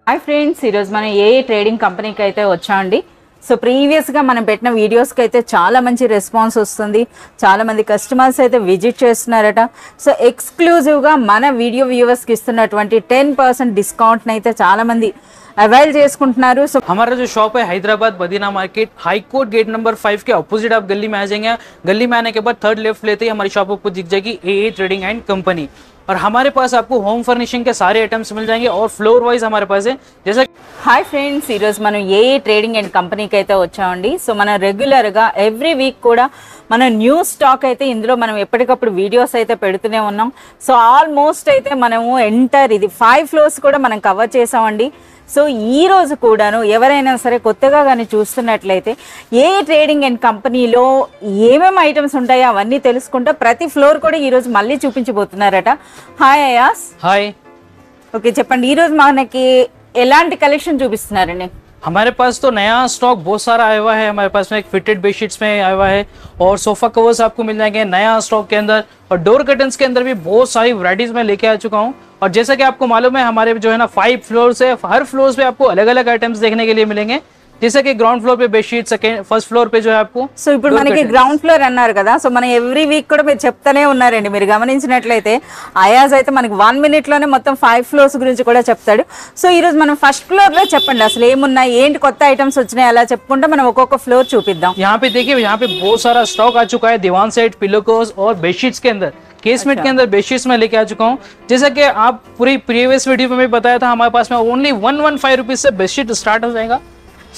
Hi friends, ఈరోజు మనం ఏ trading కంపెనీకి అయితే వచ్చామండి. సో ప్రీవియస్గా మనం పెట్టిన వీడియోస్కి అయితే చాలా మంచి రెస్పాన్స్ వస్తుంది. చాలామంది కస్టమర్స్ అయితే విజిట్ చేస్తున్నారట. సో ఎక్స్క్లూజివ్గా మన వీడియో వ్యూవర్స్కి ఇస్తున్నటువంటి 10% డిస్కౌంట్ని అయితే చాలామంది अवेल చేసుకుంటున్నారు. సో हमारा जो शॉप है Hyderabad Madina market high court gate number 5 के अपोजिट आप गली में आ जाएंगे. गली में आने के बाद थर्ड लेफ्ट लेते ही हमारी शॉप आपको दिख जाएगी ए ट्रेडिंग एंड कंपनी. और हमारे पास आपको होम फर्निशिंग के सारे आइटम्स मिल जाएंगे और फ्लोर वाइज हमारे पास है. जैसा హాయ్ ఫ్రెండ్స్, ఈరోజు మనం ఏ ట్రేడింగ్ అండ్ కంపెనీకి అయితే వచ్చామండి. సో మనం రెగ్యులర్గా ఎవ్రీ వీక్ కూడా మన న్యూ స్టాక్ అయితే ఇందులో మనం ఎప్పటికప్పుడు వీడియోస్ అయితే పెడుతూనే ఉన్నాం. సో ఆల్మోస్ట్ అయితే మనము ఇది 5 ఫ్లోర్స్ కూడా మనం కవర్ చేసామండి. సో ఈ రోజు కూడాను ఎవరైనా సరే కొత్తగా కానీ చూస్తున్నట్లయితే ఏ ట్రేడింగ్ అండ్ కంపెనీలో ఏమేమి ఐటమ్స్ ఉంటాయో అవన్నీ తెలుసుకుంటా ప్రతి ఫ్లోర్ కూడా ఈరోజు మళ్ళీ చూపించబోతున్నారట. హాయ్ అయాస్. हाय, ఓకే, చెప్పండి ఈరోజు మనకి ఎలాంటి కలెక్షన్ చూపిస్తున్నారండి? हमारे पास तो नया स्टॉक बहुत सारा आया हुआ है. हमारे पास में एक फिटेड बेडशीट्स में आया हुआ है और सोफा कवर्स आपको मिल जाएंगे नया स्टॉक के अंदर. और डोर कर्टन्स के अंदर भी बहुत सारी वैरायटीज में लेके आ चुका हूँ. और जैसा कि आपको मालूम है हमारे जो है ना 5 फ्लोर्स है. हर फ्लोर्स पे आपको अलग अलग आइटम्स देखने के लिए मिलेंगे. जैसे कि ग्राउंड फ्लोर पे बेडशीट, सेकंड फर्स्ट फ्लोर पे जो है आपको సో ఇప్పుడు మనకి గ్రౌండ్ ఫ్లోర్ అన్నారు కదా. సో మనం ఎవ్రీ వీక్ కూడా మీరు చెప్తానే ఉన్నారండి. మీరు గమనించినట్లయితే అయాజ్ అయితే మనకి 1 minute లోనే మొత్తం 5 ఫ్లోర్స్ గురించి కూడా చెప్తాడు. సో ఈ రోజు మనం ఫస్ట్ ఫ్లోర్ లో చెప్పండి అసలు ఏమున్నాయి, ఏంటి కొత్త ఐటమ్స్ వచ్చినాయి, అలా చెప్పుకుంటే మనం ఒక్కొక్క ఫ్లోర్ చూపిద్దాం. यहाँ पे देखिए, यहाँ पे बहुत सारा स्टॉक आ चुका है. दीवान सेट, पिलो कवर्स और बेडशीट्स के अंदर केसमेट के अंदर बेडशीट्स में लेके आ चुका हूँ. जैसा कि आप पूरी प्रीवियस वीडियो में भी बताया था, हमारे पास में ओनली 115 रुपीज से बेडशीट स्टार्ट हो जाएगा.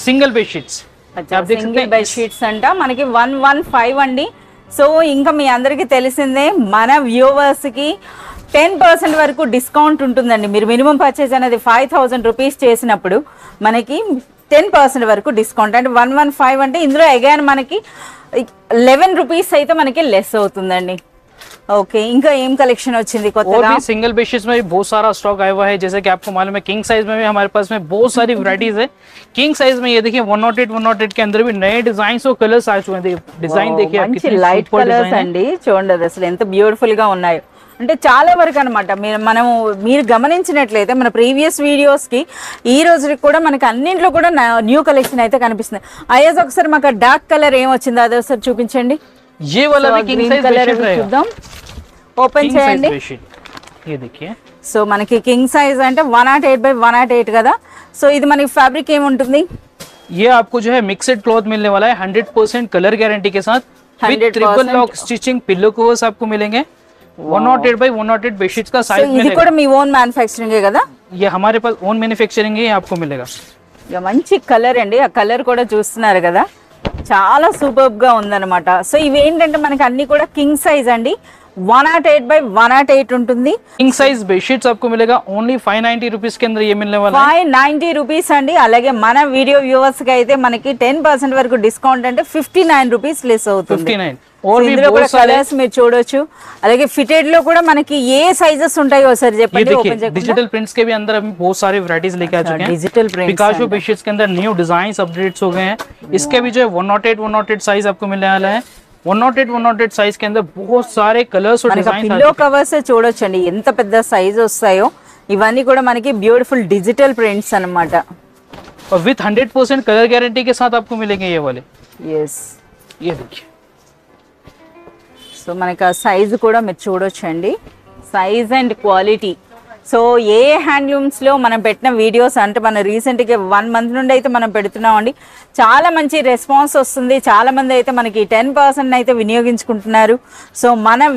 Single bedsheets single bed sheets అంట మనకి 115 అండి. సో ఇంకా మీ అందరికీ తెలిసిందే మన వ్యూవర్స్ కి 10% వరకు డిస్కౌంట్ ఉంటుందండి. మీరు మినిమం పర్చేజ్ అనేది 5000 రూపీస్ చేసినప్పుడు మనకి 10% వరకు డిస్కౌంట్ అంటే 115 అంటే ఇందులో అగైన్ మనకి 11 రూపీస్ అయితే మనకి లెస్ అవుతుందండి. ओके, इनका एम कलेक्शन వచ్చింది కొత్తగా. और भी सिंगल बेडशीट्स में भी बहुत सारा स्टॉक आया हुआ है. जैसे कि आपको मालूम है किंग साइज में भी हमारे पास में बहुत सारी वैरायटीज है. किंग साइज में ये देखिए 108 के अंदर भी नए डिजाइन्स और कलर्स आ चुके हैं. डिजाइन देखिए आप कितने లైట్ కలర్స్ అండి. చూడండి అది అసలు ఎంత బ్యూటిఫుల్ గా ఉన్నాయో. అంటే చాలా వరకు అనమాట మీరు గమనించినట్లయితే మన ప్రీవియస్ వీడియోస్ కి ఈ రోజు కూడా మనకి అన్నింటిలో కూడా న్యూ కలెక్షన్ అయితే కనిపిస్తుంది. అయ్యేది ఒకసారి మాకు డార్క్ కలర్ ఏం వచ్చిందో అది ఒకసారి చూపించండి. ये वाला भी किंग साइज बेडशीट रहेगा. చూద్దాం, ఓపెన్ చేయండి. ये देखिए, సో మనకి కింగ్ సైజ్ అంటే 108/108 కదా. సో ఇది మనకి ఫ్యాబ్రిక్ ఏముంటుంది? ये आपको जो है मिक्सड क्लॉथ मिलने वाला है 100% कलर गारंटी के साथ. With triple lock stitching pillow covers आपको मिलेंगे. 108/108 बेडशीट्स का साइज ఇది కూడా మీ ఓన్ మ్యానుఫ్యాక్చరింగ్ కదా? ये हमारे पास ओन मैन्युफैक्चरिंग है, आपको मिलेगा. ఇక మంచి కలర్ అండి. ఆ కలర్ కూడా చూస్తున్నారు కదా, చాలా సూపర్బ్ గా ఉందన్నమాట. సో ఇవి ఏంటంటే మనకి అన్ని కూడా కింగ్ సైజ్ అండి. 108/108 ఉంటుంది. किंग साइज बेडशीट्स आपको मिलेगा ओनली 590 रुपीज के अंदर. ये मिलने वाला है 590 రూపీస్ అండి. అలాగే మన వీడియో వ్యూవర్స్ కి అయితే మనకి 10% వరకు డిస్కౌంట్ అంటే 59 రూపీస్ లెస్ అవుతుంది. 59 और भी ఇందులో కూడా बहुत सारे. కలర్స్ మీరు చూడొచ్చు. అలాగే ఫిటెడ్ లో కూడా మనకి ఏ సైజెస్ ఉంటాయో ఒకసారి ये చెప్పండి. देखिए ఓపెన్ చేయకుండా डिजिटल प्रिंट्स के भी अंदर अभी बहुत सारे वैरायटीज लेके आ चुके हैं. डिजिटल प्रिंट्स पिकासो बेडशीट्स के अंदर न्यू डिजाइन अपडेट्स हो गए हैं. इसके भी जो है 108 साइज आपको मिलने वाला है. 108 साइज के अंदर बहुत सारे कलर्स और మనకి डिजाइन పిల్లో కవర్స్ చూడొచ్చండి ఎంత పెద్ద సైజ్ వస్తాయో. ఇవన్నీ కూడా మనకి బ్యూటిఫుల్ డిజిటల్ ప్రింట్స్ అన్నమాట. और विथ 100% कलर गारंटी के साथ आपको मिलेंगे ये वाले. ఎస్, ये देखिए, సో మనకి ఆ సైజ్ కూడా మీరు చూడొచ్చండి. Size and quality. సో ఏ హ్యాండ్లూమ్స్లో మనం పెట్టిన వీడియోస్ అంటే మన రీసెంట్గా 1 month నుండి అయితే మనం పెడుతున్నామండి. చాలా మంచి రెస్పాన్స్ వస్తుంది. చాలా మంది అయితే మనకి 10% అయితే వినియోగించుకుంటున్నారు. సో మన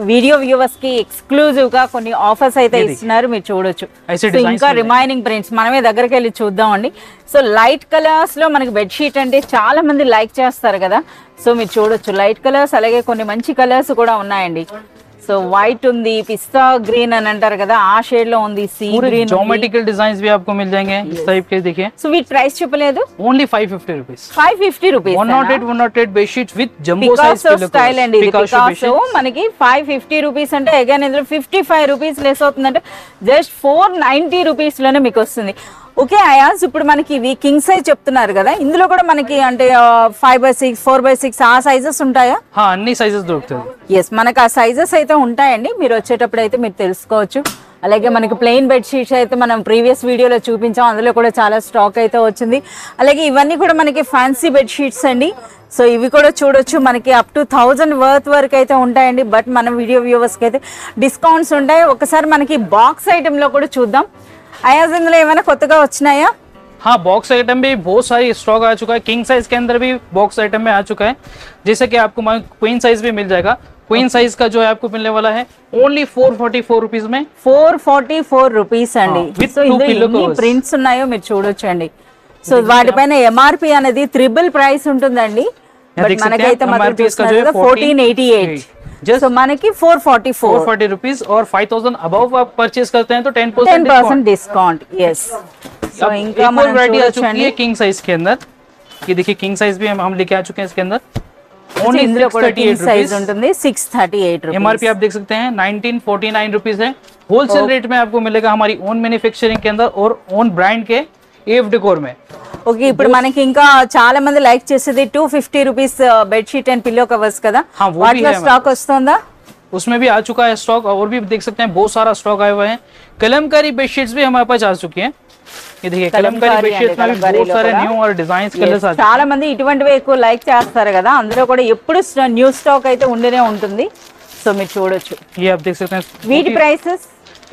వీడియో వ్యూవర్స్కి ఎక్స్క్లూజివ్గా కొన్ని ఆఫర్స్ అయితే ఇస్తున్నారు, మీరు చూడొచ్చు. సో ఇంకా రిమైనింగ్ ప్రింట్స్ మనమే దగ్గరికి వెళ్ళి చూద్దామండి. సో లైట్ కలర్స్లో మనకి బెడ్షీట్ అంటే చాలా మంది లైక్ చేస్తారు కదా. సో మీరు చూడొచ్చు లైట్ కలర్స్, అలాగే కొన్ని మంచి కలర్స్ కూడా ఉన్నాయండి. సో వైట్ ఉంది, పిస్తా గ్రీన్ అని అంటారు కదా, ఆ షేడ్ లో ఉంది, సీ గ్రీన్, ज्योमेट्रिकल डिजाइन्स भी आपको मिल जाएंगे इस टाइप के. देखिए, సో వీటి ప్రైస్ చెప్పలేదు. Only 550 rupees. 550 rupees. 108 bedsheet with jumbo size Picasso style అండి ఇది. పికాసో మనకి 550 రూపీస్ అంటే అగైన్ ఇందులో 55 రూపీస్ లెస్ అవుతుందంటే జస్ట్ 490 రూపీస్ లోనే మీకు వస్తుంది. ఓకే అయాన్స్, ఇప్పుడు మనకి ఇవి కింగ్ సైజ్ చెప్తున్నారు కదా, ఇందులో కూడా మనకి అంటే 5/6, 4/6 ఆ సైజెస్ ఉంటాయా? అన్ని సైజెస్ దొరుకుతాయి. ఎస్, మనకు ఆ సైజెస్ అయితే ఉంటాయండి. మీరు వచ్చేటప్పుడు అయితే మీరు తెలుసుకోవచ్చు. అలాగే మనకి ప్లెయిన్ బెడ్షీట్స్ అయితే మనం ప్రీవియస్ వీడియోలో చూపించాం, అందులో కూడా చాలా స్టాక్ అయితే వచ్చింది. అలాగే ఇవన్నీ కూడా మనకి ఫ్యాన్సీ బెడ్షీట్స్ అండి. సో ఇవి కూడా చూడొచ్చు, మనకి అప్ టు 1000 వర్త్ వరకు అయితే ఉంటాయండి. బట్ మన వీడియో వ్యూవర్స్కి అయితే డిస్కౌంట్స్ ఉంటాయి. ఒకసారి మనకి బాక్స్ ఐటెంలో కూడా చూద్దాం. అయాజ్ ఇందులో ఏమైనా కొత్తగా వచ్చినాయా? हाँ, बॉक्स आइटम भी बहुत सारी स्टॉक आ चुका है। किंग साइज के अंदर भी बॉक्स आइटम में आ चुका है, जैसे कि आपको क्वीन साइज भी मिल जाएगा। क्वीन साइज का जो है आपको मिलने वाला है ओनली 444 रुपीज में। 444 రూపీస్ అండి. with సో two ఇందులో pillow ఎన్ని covers. ప్రింట్స్ ఉన్నాయో మీరు చూడొచ్చండి. సో వాటిపైన ఎంఆర్పి అనేది ట్రిపుల్ ప్రైస్ ఉంటుందండి. బట్ देख सकते हैं, మనకైతే మాత్రం MRP इसका जो है చూస్తున్నారు 1488. Just సో మనకి 444 440 रुपीज और 5000 अबव आप परचेज करते हैं तो 10% 10% डिस्काउंट. यस. సో ఇంకా एक और మనం वैरायटी आ चुकी చూడొచ్చండి. है किंग साइज के अंदर। ये देखिए किंग साइज भी हम लेके आ चुके हैं इसके अंदर। సో ఇందులో కూడా కింగ్ 638 సైజ్ रुपीज। ఉంటుంది. 638 రూపీస్. एमआरपी आप देख सकते हैं 1949 रुपीज है। होलसेल रेट में आपको मिलेगा हमारी ओन मैन्युफैक्चरिंग के अंदर और ओन ब्रांड के एफ डेकोर में। ఓకే, ఇప్పుడు మనకి ఇంకా చాలా మంది లైక్ చేసేది 250 rupees bedsheet and pillow covers కదా, हाँ, वो भी వాటిలో है స్టాక్ వస్తుందా? उसमें भी आ चुका है स्टॉक, और भी देख सकते हैं बहुत सारा स्टॉक आए हुए हैं। कलमकारी बेडशीट्स भी हमारे पास आ चुकी हैं। ये देखिए कलमकारी बेडशीट्स में भी बहुत सारे न्यू और डिजाइन कलर्स आ चुके చాలా మంది ఇటువంటివి ఎక్కువ లైక్ చేస్తారు కదా, అందులో కూడా ఎప్పుడు న్యూ స్టాక్ అయితే ఉండనే ఉంటుంది. సో మీరు చూడొచ్చు. हैं। ये आप देख सकते हैं వీటి ప్రైసెస్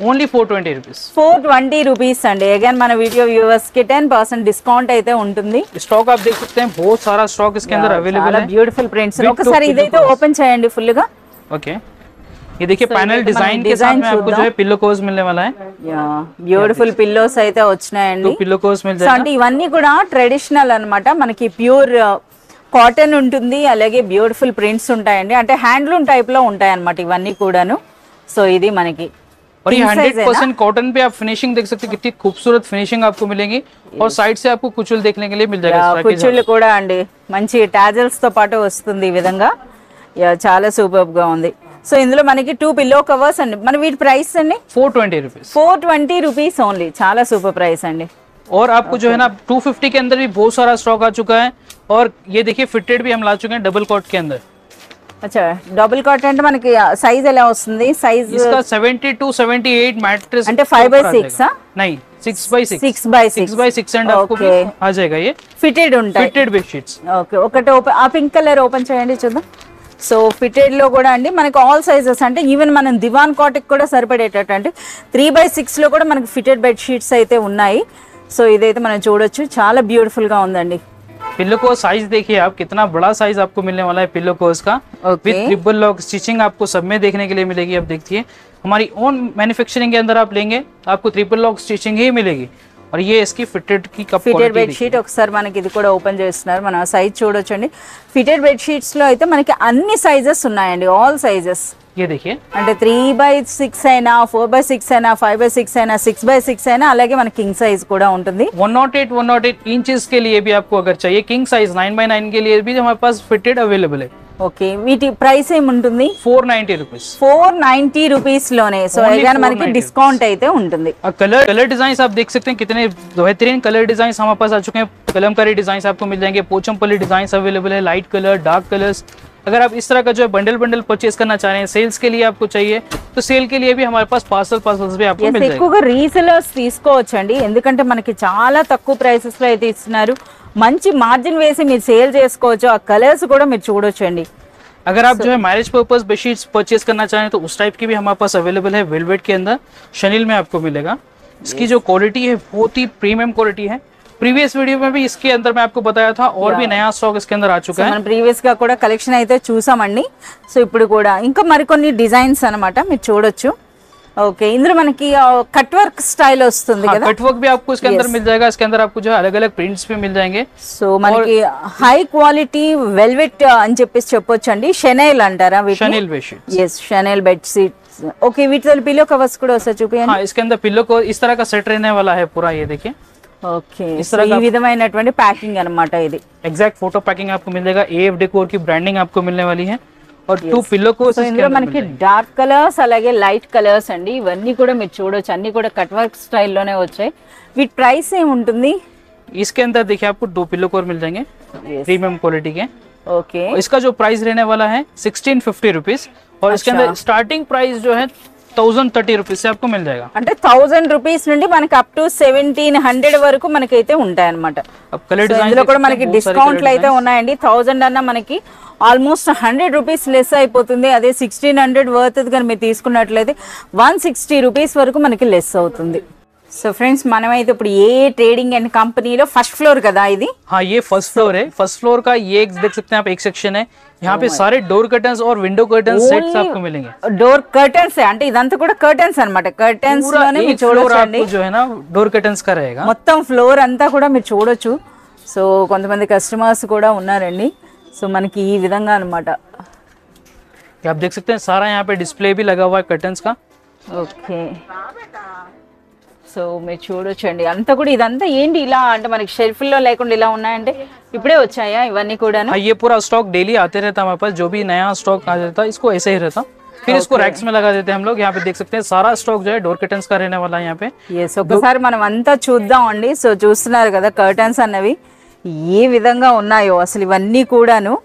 ओनली 420 रुपीज। 420 రూపీస్ అండి. అగైన్ మన వీడియో వ్యూవర్స్ కి 10% డిస్కౌంట్ అయితే ఉంటుంది. स्टॉक आप देख सकते हैं बहुत सारा स्टॉक इसके अंदर अवेलेबल చాలా है। Beautiful prints. With ఒకసారి two ఇదైతే pillow ఓపెన్ చేయండి ఫుల్ గా. ओके, ये देखिए So, पैनल ये तो डिजाइन हमारा के साथ design में आपको जो है पिलो कवर्स मिलने वाला है। బ్యూటిఫుల్ పిల్లోస్ అయితే వచ్చినాయండి. तो पिलो कवर्स मिल సో जाएगा। అంటే ఇవన్నీ కూడా ట్రెడిషనల్ అన్నమాట. మనకి ప్యూర్ కాటన్ ఉంటుంది, అలాగే బ్యూటిఫుల్ ప్రింట్స్ ఉంటాయండి. అంటే హ్యాండ్లూమ్ టైప్ లో ఉంటాయి అన్నమాట ఇవన్నీ కూడాను. సో ఇది మనకి और ये king size है 100% कॉटन पे आप फिनिशिंग देख सकते हैं, कितनी खूबसूरत फिनिशिंग आपको मिलेगी। और साइड से आपको कुचल देखने के लिए मिल जाएगा इस तरह के కుచ్చుళ్ళు కూడా అండి మంచి టాజల్స్ తో పాటు వస్తుంది ఈ విధంగా. చాలా సూపర్ గా ఉంది. సో ఇందులో మనకి 2 పిల్లో కవర్స్ అండి. మన వీటి ప్రైస్ అండి 420 रुपीज। 420 rupees only. చాలా సూపర్ ప్రైస్ అండి. और आपको जो है ना 250 के अंदर भी बहुत सारा स्टॉक आ चुका है। और ये देखिए फिटेड भी हम ला चुके हैं डबल कॉट के अंदर। అచ్చా, డబుల్ కాట్ అంటే మనకి సైజ్ ఎలా వస్తుంది? సైజ్ इसका 70 to 78 मैट्रेस అంటే 5/6 नहीं 6/6 6/6 6/6 एंड आपको भी Okay. आ जाएगा ये ఫిటెడ్ ఉంటాయి. Fitted bedsheets. ఓకే, ఒకటి ఓపెన్, ఆ పింక్ కలర్ ఓపెన్ చేయండి చూద్దాం. సో ఫిటెడ్ లో కూడా అండి మనకి ఆల్ సైజెస్, అంటే ఈవెన్ మనం దివాన్ కాట్కి కూడా సరిపడేటట్టు అంటే 3/6 లో కూడా మనకి ఫిటెడ్ బెడ్ షీట్స్ అయితే ఉన్నాయి. సో ఇదైతే మనం చూడొచ్చు, చాలా బ్యూటిఫుల్ గా ఉందండి. पिल्लो को साइज देखिए आप, कितना बड़ा साइज आपको मिलने वाला है पिल्लो कोस का। Okay. With triple lock stitching आपको सब में देखने के लिए मिलेगी। अब देखिए हमारी ओन मैन्युफैक्चरिंग के अंदर आप लेंगे आपको ट्रिपल लॉक स्टिचिंग ही मिलेगी। और ये इसकी फिटेड की कप ఫిటెడ్ బెడ్ షీట్ ఒకసారి మనకి ఇది కూడా ఓపెన్ చేస్తున్నారు. మనం సైజ్ చూడొచ్చండి. ఫిటెడ్ బెడ్ షీట్స్ లో అయితే మనకి అన్ని సైజెస్ ఉన్నాయండి, ఆల్ సైజెస్. ये देखिए అంటే 3/6 అయినా 4/6 అయినా 5/6 అయినా 6/6 అయినా, అలాగే మన కింగ్ సైజ్ కూడా ఉంటుంది. 108 इंचेस के लिए भी आपको अगर चाहिए किंग साइज 9/9 के लिए भी हमारे पास फिटेड अवेलेबल है। ఓకే, వీటి ప్రైస్ ఏముంటుంది? 490 रुपीज। 490 రూపీస్ లోనే. సో Only అగైన్ మనకి 490 డిస్కౌంట్ అయితే ఉంటుంది. कलर डिजाइन आप देख सकते हैं कितने बेहतरीन कलर डिजाइन हमारे पास आ चुके हैं। कलमकारी डिजाइन आपको मिल जाएंगे, पोचमपल्ली डिजाइन अवेलेबल है, लाइट कलर, डार्क कलर्स। अगर आप इस तरह का जो है बंडल परचेज करना चाह रहे हैं, सेल्स के लिए आपको चाहिए तो सेल के लिए भी हमारे पास पार्सल्स भी आपको मिल जाएगा। ఎక్కువగా రీసెలర్స్ తీసుకోవచ్చండి, ఎందుకంటే మనకి చాలా తక్కువ ప్రైసెస్ లో అయితే ఇస్తున్నారు. మంచి మార్జిన్ వేసి మీరు సేల్ చేసుకోవచ్చు. ఆ కలర్స్ కూడా మీరు చూడొచ్చండి. अगर आप जो है मैरिज पर्पस बेडशीट्स परचेज करना चाहें तो उस टाइप की भी हमारे पास अवेलेबल है। वेलवेट के अंदर शनील में आपको मिलेगा। इसकी जो क्वालिटी है बहुत ही प्रीमियम क्वालिटी है। प्रीवियस वीडियो में भी इसके अंदर मैं आपको बताया था, और भी नया स्टॉक इसके अंदर आ चुका है। మనం ప్రీవియస్ గా కూడా కలెక్షన్ అయితే చూసామండి. సో ఇప్పుడు కూడా ఇంకా మరికొన్ని డిజైన్స్ అన్నమాట మీరు చూడొచ్చు. ఓకే, ఇందులో మనకి కట్ వర్క్ స్టైల్ వస్తుంది కదా. कट वर्क भी आपको इसके अंदर मिल जाएगा। इसके अंदर आपको जो है अलग अलग प्रिंट्स भी मिल जाएंगे। సో మనకి హై క్వాలిటీ వెల్వెట్ అని చెప్పేసి చెప్పొచ్చు అండి. షెనైల్ అంటారా వీటిని? Chenille bedsheet. Yes, chenille bed sheets. Okay, వీటిలో పిల్లో కవర్స్ కూడా వస్తాయి చూపియండి. हाँ, इसके अंदर पिल्लो को इस तरह का सेट रहने वाला है पूरा। ये देखिए ఓకే, సో ఈ విధమైనటువంటి ప్యాకింగ్ అన్నమాట ఇది. एग्जैक्ट फोटो पैकिंग आपको मिल जाएगा। एफ डेकोर की ब्रांडिंग आपको मिलने वाली है। और 2 पिल्लो को సో ఇందులో మనకి డార్క్ కలర్స్ అలాగే లైట్ కలర్స్ అండి. ఇవన్నీ కూడా మీరు చూడొచ్చు, అన్ని కూడా కట్ వర్క్ స్టైల్లోనే వచ్చాయి. వీటి ప్రైస్ ఏముంటుంది? इसके अंदर देखिए आपको 2 पिल्लो कवर मिल जाएंगे प्रीमियम क्वालिटी के। ఓకే, इसका जो प्राइस रहने वाला है 1650 रुपीज। और इसके अंदर स्टार्टिंग प्राइस जो है 1030 रुपीज से आपको मिल जाएगा। అంటే 1000 రూపీస్ నుండి మనకి అప్ టు 1700 వరకు మనకైతే ఉంటాయి అన్నమాట। अब कलर ఇందులో కూడా మనకి డిస్కౌంట్లు అయితే ఉన్నాయండి। 1000 అన్న మనకి ఆల్మోస్ట్ 100 రూపీస్ లెస్ అయిపోతుంది। అదే 1600 వర్త్ కానీ మీరు తీసుకున్నట్లయితే 160 రూపీస్ వరకు మనకి లెస్ అవుతుంది। సో ఫ్రెండ్స్ మనమైతే ఇప్పుడు ఏ ట్రేడింగ్ అండ్ కంపెనీలో ఫస్ట్ ఫ్లోర్ కదా ఇది। हाँ ये फर्स्ट फ्लोर है। फर्स्ट फ्लोर का ये देख सकते हैं आप एक सेक्शन है, यहाँ पे सारे डोर कर्टन्स और विंडो कर्टन सेट्स आपको मिलेंगे। డోర్ కర్టన్స్ అంటే ఇదంతా కూడా కర్టన్స్ అన్నమాట। కర్టన్స్ లోనే మీరు చూడొచ్చండి, जो है ना डोर कर्टन्स का रहेगा। మొత్తం ఫ్లోర్ అంతా కూడా మీరు చూడొచ్చు। సో కొంతమంది కస్టమర్స్ కూడా ఉన్నారండి। సో మనకి ఈ విధంగా అన్నమాట। आप देख सकते हैं सारा यहाँ पे डिस्प्ले भी लगा हुआ है कर्टन्स का। ఓకే సో మీరు చూడొచ్చండి అంతా కూడా। ఇదంతా ఏంటి ఇలా అంటే మనకి షెల్ఫ్ లో లేకుండా ఇలా ఉన్నాయంటే ఇప్పుడే వచ్చాయా ఇవన్నీ కూడా? हाँ ये पूरा स्टॉक डेली आते रहता है हमारे पास, जो भी नया स्टॉक आ जाता है इसको ऐसे ही रहता, फिर इसको रैक्स में लगा देते हैं हम लोग। यहाँ पे देख सकते हैं सारा स्टॉक जो है डोर कर्टन्स का रहने वाला है यहाँ पे। ఎస్ ఒకసారి మనం అంతా చూద్దామండి। సో చూస్తున్నారు కదా కర్టన్స్ అన్నవి ఏ విధంగా ఉన్నాయో అసలు ఇవన్నీ కూడాను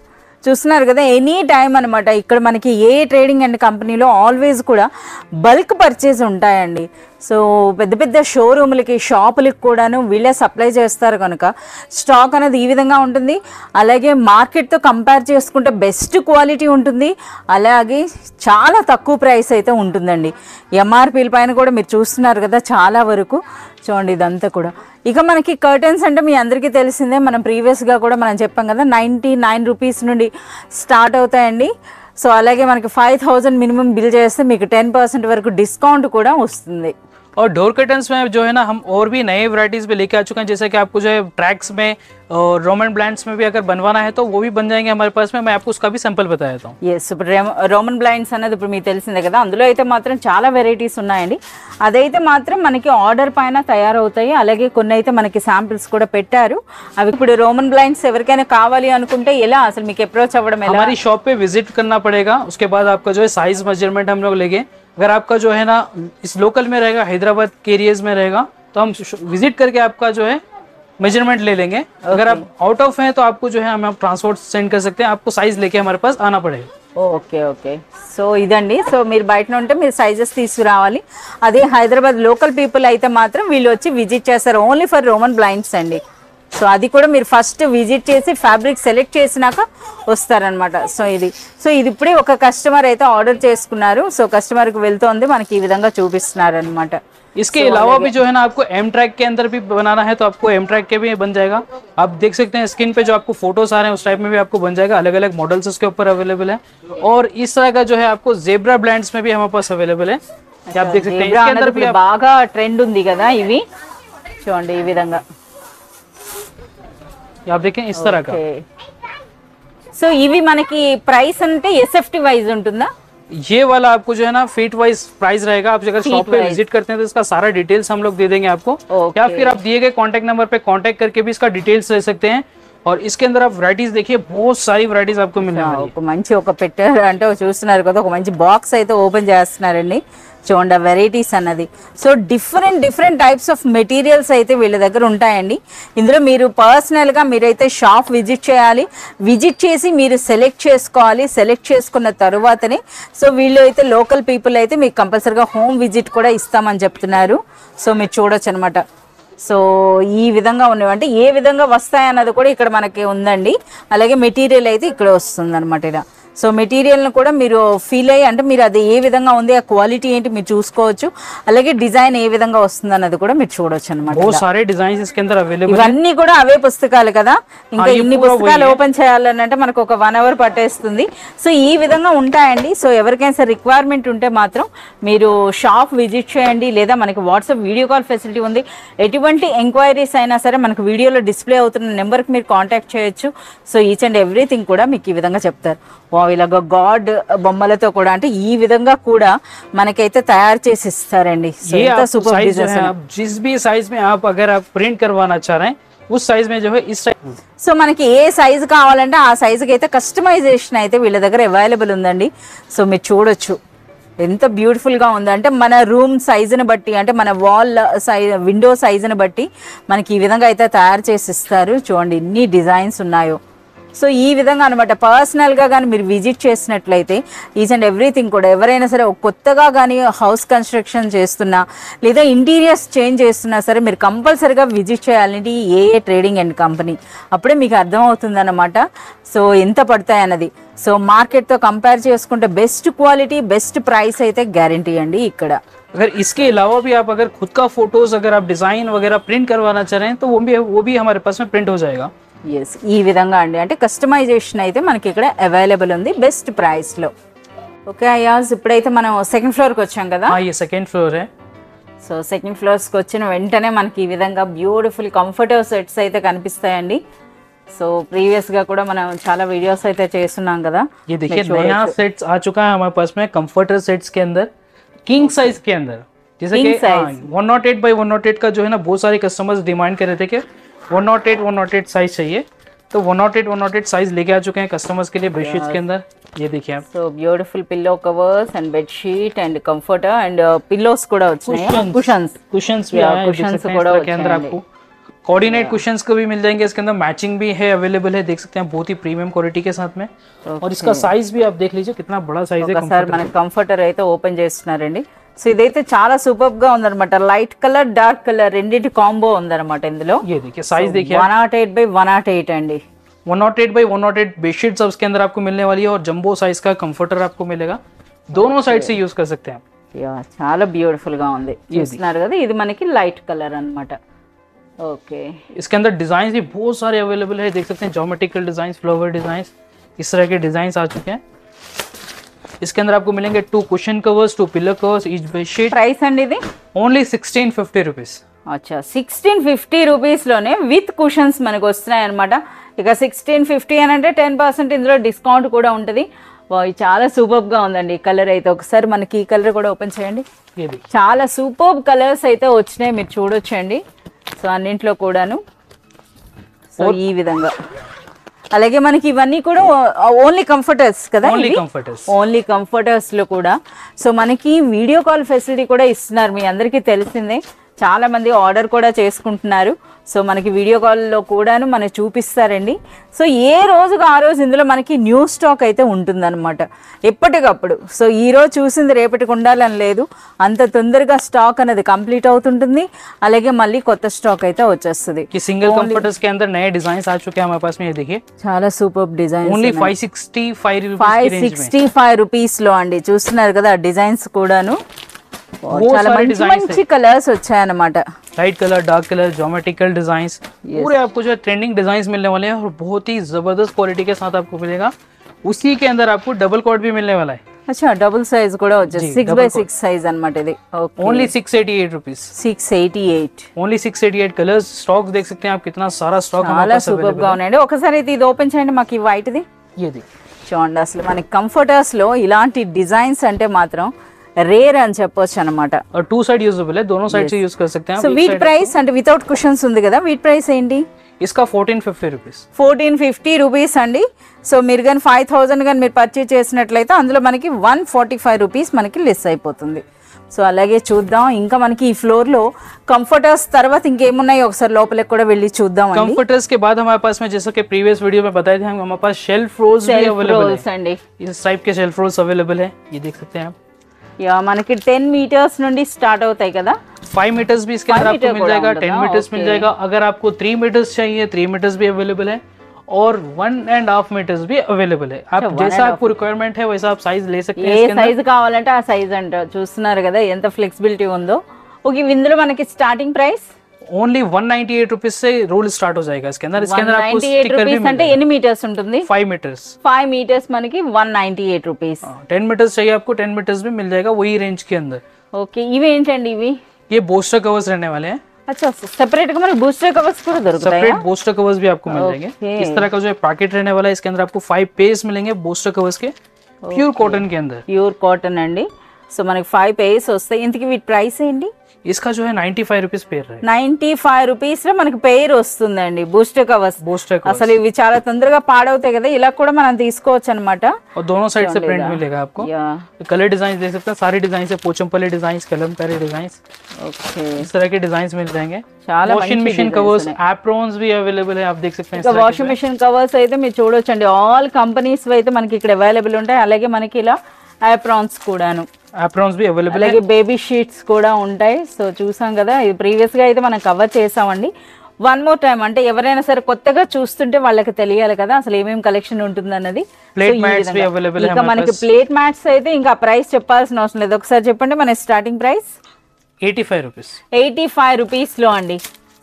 చూస్తున్నారు కదా। ఎనీ టైం అనమాట ఇక్కడ మనకి ఏ ట్రేడింగ్ అండ్ కంపెనీలో ఆల్వేస్ కూడా బల్క్ పర్చేజ్ ఉంటాయండి। సో పెద్ద పెద్ద షోరూములకి షాపులకి కూడాను వీళ్ళే సప్లై చేస్తారు కనుక స్టాక్ అనేది ఈ విధంగా ఉంటుంది। అలాగే మార్కెట్తో కంపేర్ చేసుకుంటే బెస్ట్ క్వాలిటీ ఉంటుంది, అలాగే చాలా తక్కువ ప్రైస్ అయితే ఉంటుందండి। ఎంఆర్పీల పైన కూడా మీరు చూస్తున్నారు కదా చాలా వరకు చూడండి ఇదంతా కూడా। ఇక మనకి కర్టన్స్ అంటే మీ అందరికీ తెలిసిందే, మనం ప్రీవియస్గా కూడా మనం చెప్పాం కదా 99 రూపీస్ నుండి స్టార్ట్ అవుతాయండి। సో అలాగే మనకి 5000 మినిమం బిల్ చేస్తే మీకు 10% వరకు డిస్కౌంట్ కూడా వస్తుంది। और डोर कर्टन्स में जो है ना हम और भी नए वैरायटीज भी लेके आ चुके हैं, जैसे कि आपको जो है ट्रैक्स में और रोमन ब्लाइंड्स में भी अगर बनवाना है तो वो भी बन जाएंगे हमारे पास में। मैं आपको उसका भी सैंपल बता देता हूँ। ఎస్ ఇప్పుడు రోమన్ బ్లైండ్స్ అనేది ఇప్పుడు మీకు తెలిసిందే కదా, అందులో అయితే మాత్రం చాలా వెరైటీస్ ఉన్నాయండి। అదైతే మాత్రం మనకి ఆర్డర్ పైన తయారవుతాయి, అలాగే కొన్ని అయితే మనకి శాంపిల్స్ కూడా పెట్టారు। అవి ఇప్పుడు రోమన్ బ్లైండ్స్ ఎవరికైనా కావాలి అనుకుంటే ఎలా అసలు మీకు అప్రోచ్ అవ్వడం ఎలా? हमारी शॉप पे विजिट करना पड़ेगा, उसके बाद आपका जो है साइज मेजरमेंट हम लोग लेंगे। अगर आपका जो है ना इस लोकल में रहेगा, हैदराबाद के एरियाज में रहेगा, तो हम विजिट करके आपका जो है मेजरमेंट ले लेंगे। अगर आप आउट ऑफ हैं तो आपको जो है हम ट्रांसपोर्ट सेंड कर सकते हैं, आपको साइज लेके हमारे पास आना पड़ेगा। ఓకే ఓకే సో ఇదండి। సో మీరు బయట ఉంటే మీరు సైజెస్ తీసుకురావాలి। అదే హైదరాబాద్ లోకల్ పీపుల్ అయితే మాత్రం వీళ్ళు వచ్చి విజిట్ చేస్తారు ఓన్లీ ఫర్ రోమన్ బ్లైండ్స్ అండి। సో అది కూడా మీరు ఫస్ట్ విజిట్ చేసి ఫ్యాబ్రిక్ సెలెక్ట్ చేసినాక వస్తారనమాట। సో ఇది ఇప్పుడే ఒక కస్టమర్ అయితే ఆర్డర్ చేసుకున్నారు। సో కస్టమర్కి వెళ్తోంది మనకి ఈ విధంగా చూపిస్తున్నారు అనమాట। इसके अलावा भी जो है ना आपको एम ट्रैक के अंदर भी बनाना है तो आपको एम ट्रैक के भी बन जाएगा। आप देख सकते हैं स्क्रीन पे जो आपको फोटोज आ रहे हैं उस टाइप में भी आपको बन जाएगा। अलग अलग मॉडल्स उसके ऊपर अवेलेबल है, और इस तरह का जो है आपको जेब्रा ब्रांड्स में भी हमारे पास अवेलेबल है। आप देख सकते हैं इसके अंदर भी బాగా ట్రెండ్ ఉంది కదా ఇవి చూడండి ఈ విధంగా। आप देखें इस तरह का। సో ఇవి మనకి ప్రైస్ అంటే ఎస్ఎఫ్టీ వైజ్ ఉంటుందా? ये वाला आपको जो है ना फीट वाइज प्राइस रहेगा। आप अगर शॉप पे विजिट करते हैं तो इसका सारा डिटेल्स हम लोग दे देंगे आपको, या फिर आप दिए गए कांटेक्ट नंबर पे कांटेक्ट करके भी इसका डिटेल्स ले सकते हैं। और इसके अंदर आप वैरायटीज देखिए, बहुत सारी वैरायटीज आपको मिलने वाली है। ఒక మంచి ఒక పెట్టారు అంటే చూస్తున్నారు కదా, ఒక మంచి బాక్స్ అయితే ఓపెన్ చేస్తున్నారండి చూడండి వెరైటీస్ అన్నది। So different types of materials అయితే వీళ్ళ దగ్గర ఉంటాయండి। ఇందులో మీరు పర్సనల్గా మీరైతే షాప్ విజిట్ చేయాలి, విజిట్ చేసి మీరు సెలెక్ట్ చేసుకోవాలి। సెలెక్ట్ చేసుకున్న తర్వాతనే సో వీళ్ళు అయితే లోకల్ పీపుల్ అయితే మీకు కంపల్సరీగా హోమ్ విజిట్ కూడా ఇస్తామని చెప్తున్నారు। సో మీరు చూడొచ్చు అనమాట। సో ఈ విధంగా ఉన్నవి అంటే ఏ విధంగా వస్తాయన్నది కూడా ఇక్కడ మనకి ఉందండి। అలాగే మెటీరియల్ అయితే ఇక్కడ వస్తుంది అనమాట ఇలా। సో మెటీరియల్ను కూడా మీరు ఫీల్ అయ్యి అంటే మీరు అది ఏ విధంగా ఉంది, ఆ క్వాలిటీ ఏంటి మీరు చూసుకోవచ్చు, అలాగే డిజైన్ ఏ విధంగా వస్తుంది అన్నది కూడా మీరు చూడొచ్చు అనమాట। ఇవన్నీ కూడా అవే పుస్తకాలు కదా, ఇంకా ఇన్ని పుస్తకాలు ఓపెన్ చేయాలని అంటే మనకు ఒక 1 అవర్ పట్టేస్తుంది। సో ఈ విధంగా ఉంటాయండి। సో ఎవరికైనా సరే రిక్వైర్మెంట్ ఉంటే మాత్రం మీరు షాప్ విజిట్ చేయండి, లేదా మనకి వాట్సాప్ వీడియో కాల్ ఫెసిలిటీ ఉంది। ఎటువంటి ఎంక్వైరీస్ అయినా సరే మనకు వీడియోలో డిస్ప్లే అవుతున్న నెంబర్కి మీరు కాంటాక్ట్ చేయొచ్చు। సో ఈచ్ అండ్ ఎవ్రీథింగ్ కూడా మీకు ఈ విధంగా చెప్తారు। ఇలాగ గాడ్ బొమ్మలతో కూడా అంటే ఈ విధంగా కూడా మనకైతే తయారు చేసి ఇస్తారండి। సూపర్ బిజినెస్ है। जिस भी साइज में आप अगर आप प्रिंट करवाना चाह रहे हैं उस साइज में जो है इस साइज। సో మనకి ఏ సైజు కావాలంటే ఆ సైజుకి అయితే కస్టమైజేషన్ అయితే వీళ్ళ దగ్గర అవైలబుల్ ఉందండి। సో మీరు చూడొచ్చు ఎంత బ్యూటిఫుల్గా ఉందంటే మన రూమ్ సైజుని బట్టి అంటే మన వాల్ సైజ్ విండో సైజుని బట్టి మనకి ఈ విధంగా అయితే తయారు చేసి ఇస్తారు। చూడండి ఎన్ని డిజైన్స్ ఉన్నాయో సో ఈ విధంగా అనమాట పర్సనల్గా కానీ మీరు విజిట్ చేసినట్లయితే ఈచ్ అండ్ ఎవ్రీథింగ్ కూడా ఎవరైనా సరే కొత్తగా కానీ హౌస్ కన్స్ట్రక్షన్ చేస్తున్నా లేదా ఇంటీరియర్స్ చేంజ్ చేస్తున్నా సరే మీరు కంపల్సరీగా విజిట్ చేయాలండి ఏఏ ట్రేడింగ్ అండ్ కంపెనీ. అప్పుడే మీకు అర్థమవుతుంది అన్నమాట సో ఎంత పడతాయి అన్నది. సో మార్కెట్తో కంపేర్ చేసుకుంటే బెస్ట్ క్వాలిటీ బెస్ట్ ప్రైస్ అయితే గ్యారంటీ అండి ఇక్కడ. अगर इसके अलावा भी आप अगर खुद का फोटोज अगर आप डिजाइन वगैरह प्रिंट करवाना चाह रहे हैं तो वो भी हमारे पास में प्रिंट हो जाएगा. ఎస్ ఈ విధంగా అండి అంటే కస్టమైజేషన్ అయితే మనకి ఇక్కడ అవైలబుల్ ఉంది బెస్ట్ ప్రైస్లో. ఓకే అయాజ్ ఇప్పుడైతే మనం సెకండ్ ఫ్లోర్కి వచ్చాం కదా. ये सेकेंड फ्लोर है. సో సెకండ్ ఫ్లోర్స్కి వచ్చిన వెంటనే మనకి ఈ విధంగా బ్యూటిఫుల్ కంఫర్టబుల్ సెట్స్ అయితే కనిపిస్తాయండి. సో ప్రీవియస్గా కూడా మనం చాలా వీడియోస్ అయితే చేస్తున్నాం కదా. ये देखिए नया सेट्स आ चुका है हमारे पास में कंफर्टर सेट्स के अंदर किंग साइज के अंदर. जैसे कि 108 बाई 108 का जो है ना बहुत सारे कस्टमर्स डिमांड कर रहे थे कि 108 साइज चाहिए तो 108 साइज लेके आ चुके हैं कस्टमर्स के लिए बेडशीट्स के अंदर. ये देखिए आप. So beautiful pillow covers and bedsheet and comforter and pillows కూడా వచ్చాయి. कुशन्स भी आए हैं कुशन्स కూడా के अंदर आपको कोऑर्डिनेट कुशन्स को भी मिल जाएंगे. इसके अंदर मैचिंग भी है अवेलेबल है देख सकते हैं बहुत ही प्रीमियम क्वालिटी के साथ में. और इसका साइज भी आप देख लीजिए कितना बड़ा साइज है. ఒకసారి మనకి కంఫర్టర్ అయితే ఓపెన్ చేస్తున్నారండి. సో ఇదైతే చాలా సూపర్ గా ఉందన్నమాట. లైట్ కలర్ డార్క్ కలర్ రెండింటి కాంబో ఉందన్నమాట ఇందులో. ये देखिए साइज देखिए 108 by 108 అండి. 108 बाई 108 बेडशीट सब इसके अंदर आपको मिलने वाली है और जंबो साइज का कंफर्टर आपको मिलेगा. दोनों साइड से यूज कर सकते हैं आप. యా చాలా బ్యూటిఫుల్ గా ఉంది చూస్తున్నారు కదా. ఇది మనకి లైట్ కలర్ అన్నమాట. ఓకే इसके अंदर डिजाइन भी बहुत सारे अवेलेबल है देख सकते हैं. ज्योमेट्रिकल डिजाइन फ्लावर डिजाइन इस तरह के डिजाइन आ चुके हैं. इसके अंदर आपको मिलेंगे 2 cushion covers 2 pillow covers each bedsheet. Price అండి ఇది ओनली 1650 रुपीज. అచ్చా 1650 రూపీస్లోనే విత్ కుషన్స్ మనకు వస్తున్నాయి అనమాట. ఇక 1650 అని అంటే 10% ఇందులో డిస్కౌంట్ కూడా ఉంటుంది. చాలా సూపర్గా ఉందండి ఈ కలర్ అయితే. ఒకసారి మనకి ఈ కలర్ కూడా ఓపెన్ చేయండి. చాలా సూపర్ కలర్స్ అయితే వచ్చినాయి మీరు చూడొచ్చండి. సో అన్నింట్లో కూడాను సో ఈ విధంగా. అలాగే మనకి ఇవన్నీ కూడా ఓన్లీ కంఫర్టర్స్ కదా. ఓన్లీ కంఫర్టర్స్ లో కూడా సో మనకి వీడియో కాల్ ఫెసిలిటీ కూడా ఇస్తున్నారు. మీ అందరికీ తెలిసిందే చాలా మంది ఆర్డర్ కూడా చేసుకుంటున్నారు. సో మనకి వీడియో కాల్లో కూడాను మనకి చూపిస్తారండి. సో ఏ రోజుకు ఆ రోజు ఇందులో మనకి న్యూ స్టాక్ అయితే ఉంటుందన్నమాట ఎప్పటికప్పుడు. సో ఈ రోజు చూసింది రేపటికి ఉండాలని లేదు. అంత తొందరగా స్టాక్ అనేది కంప్లీట్ అవుతుంటుంది. అలాగే మళ్ళీ కొత్త స్టాక్ అయితే వచ్చేస్తుంది. సింగిల్ కంఫర్టర్స్ के अंदर नए डिजाइन्स आ चुके हैं हमारे पास में. ये देखिए చాలా సూపర్ డిజైన్స్. ఓన్లీ 565 రూపీస్ లో అండి. చూస్తున్నారు కదా డిజైన్స్ కూడాను చాలా మంచి మంచి కలర్స్ వచ్చాయన్నమాట. Light colour dark colour geometrical designs पूरे आपको जो ट्रेंडिंग डिजाइन्स मिलने वाले हैं और बहुत ही जबरदस्त क्वालिटी के साथ आपको मिलेगा. उसी के अंदर आपको डबल कॉट भी मिलने वाला है. अच्छा डबल साइज కూడా వచ్చేసి 6x6 సైజ్ అన్నమాట ఇది. Only 688 rupees. 688 only 688 colours. Stock देख सकते हैं आप कितना सारा स्टॉक చాలా సూపర్ గా ఉన్నాయండి. ఒకసారి ఇది ఓపెన్ చేయండి మాకు ఈ వైట్ ది. ये देखिए చూడండి అసలు మనకి కంఫర్టర్స్ లో ఇలాంటి డిజైన్స్ అంటే మాత్రం రేర్ అని చెప్పొచ్చు అన్నమాట. और 2 साइड यूजेबल है दोनों साइड से यूज कर सकते हैं. సో వీట్ ప్రైస్ అంటే వితౌట్ కుషన్స్ ఉంది కదా. వీట్ ప్రైస్ ఏంటి? इसका 1450 रुपीस. 1450 రూపీస్ అండి. సో మీరు కానీ 5000 కానీ మీరు పర్చేజ్ చేసినట్లయితే అందులో మనకి 145 రూపీస్ మనకి లెస్ అయిపోతుంది. సో అలాగే చూద్దాం ఇంకా మనకి ఈ ఫ్లోర్ లో కంఫర్టర్స్ తర్వాత ఇంకేమున్నాయి ఒకసారి లోపలికి కూడా వెళ్ళి చూద్దాం. कंफर्टर्स के बाद हमारे पास में जैसा कि प्रीवियस वीडियो में बताए थे हमारे पास शेल्फ रोल्स भी अवेलेबल है. इस टाइप के शेल्फ रोल्स अवेलेबल है. ये देख सकते हैं आप. యా మనకి 10 మీటర్స్ నుండి స్టార్ట్ అవుతాయి కదా. 5 मीटर्स भी इसके अंदर आपको मिल जाएगा. 10 मीटर्स मिल जाएगा. अगर आपको 3 मीटर्स चाहिए 3 मीटर्स भी अवेलेबल है और 1.5 मीटर्स भी अवेलेबल है. आप जैसा आपको रिक्वायरमेंट है वैसा आप साइज ले सकते हैं. ఏ సైజ్ కావాలంటే ఆ సైజ్ అంట. చూస్తున్నారు కదా ఎంత ఫ్లెక్సిబిలిటీ ఉందో. ఓకే ఇందులో మనకి స్టార్టింగ్ ప్రైస్ ओनली 198 रुपीस से रोल स्टार्ट हो जाएगा. इसके अंदर आपको स्टिकर भी అంటే ఎన్ని మీటర్స్ ఉంటుంది? 5 मीटर्स. 5 మీటర్స్ మనకి 198 రూపీస్. 10 मीटर्स चाहिए आपको 10 मीटर्स भी मिल जाएगा वही रेंज के अंदर. ఓకే ఇవి ఏంటండి ఇవి? ये बूस्टर कवर्स रहने वाले हैं. अच्छा सेपरेट का मतलब बूस्टर कवर्स కూడా దొరుకుతాయా? सेपरेट बूस्टर कवर्स भी आपको मिल जाएंगे. इस तरह का जो पैकेट रहने वाला है इसके अंदर आपको 5 पेज मिलेंगे बूस्टर कवर्स के प्योर कॉटन के अंदर. ప్యూర్ కాటన్ అండి. సో మనకి 5 పేర్స్ వస్తాయి. ఇంతకీ వీటి ప్రైస్ ఏంటి? इसका जो है 95 रुपीज पेयर है. 95 రూపీస్ లో మనకి పెయిర్ వస్తుందండి బూస్టర్ కవర్స్. बूस्टर कवर అసలు ఇవి చాలా తొందరగా పాడవుతాయి కదా, ఇలా కూడా మనం తీసుకోవచ్చు అనమాట. और दोनों साइड से प्रिंट मिलेगा आपको. कलर डिजाइन देख सकते हैं, सारे डिजाइन से Pochampally design, Kalamkari design, okay इस तरह के डिजाइन मिल जाएंगे. చాలా वॉशिंग मशीन कवर्स, एप्रॉन्स भी अवेलेबल है, आप देख सकते हैं. ఇంకా వాషింగ్ మెషిన్ కవర్స్ అయితే మీరు చూడొచ్చండి. ఆల్ కంపెనీస్ అయితే మనకి ఇక్కడ అవైలబుల్ ఉంటాయి. అలాగే మనకి ఇలా ఆప్రాన్స్ కూడాను, एप्रॉन्स भी अवेलेबल है. అలాగే బేబీ షీట్స్ కూడా ఉంటాయి. సో చూసాం కదా, ఇది ప్రీవియస్ గా అయితే మనం కవర్ చేసామండి. వన్ మోర్ టైం అంటే ఎవరైనా సరే కొత్తగా చూస్తుంటే వాళ్ళకి తెలియాలి కదా అసలు ఏమేమి కలెక్షన్ ఉంటుంది అన్నది. प्लेट मैट्स भी अवेलेबल है. ఇంకా మనకి ప్లేట్ మ్యాట్స్ అయితే ఇంకా ప్రైస్ చెప్పాల్సిన అవసరం లేదు. ఒకసారి చెప్పండి మన స్టార్టింగ్ ప్రైస్. 85 रुपीज. 85 రూపీస్ లో అండి.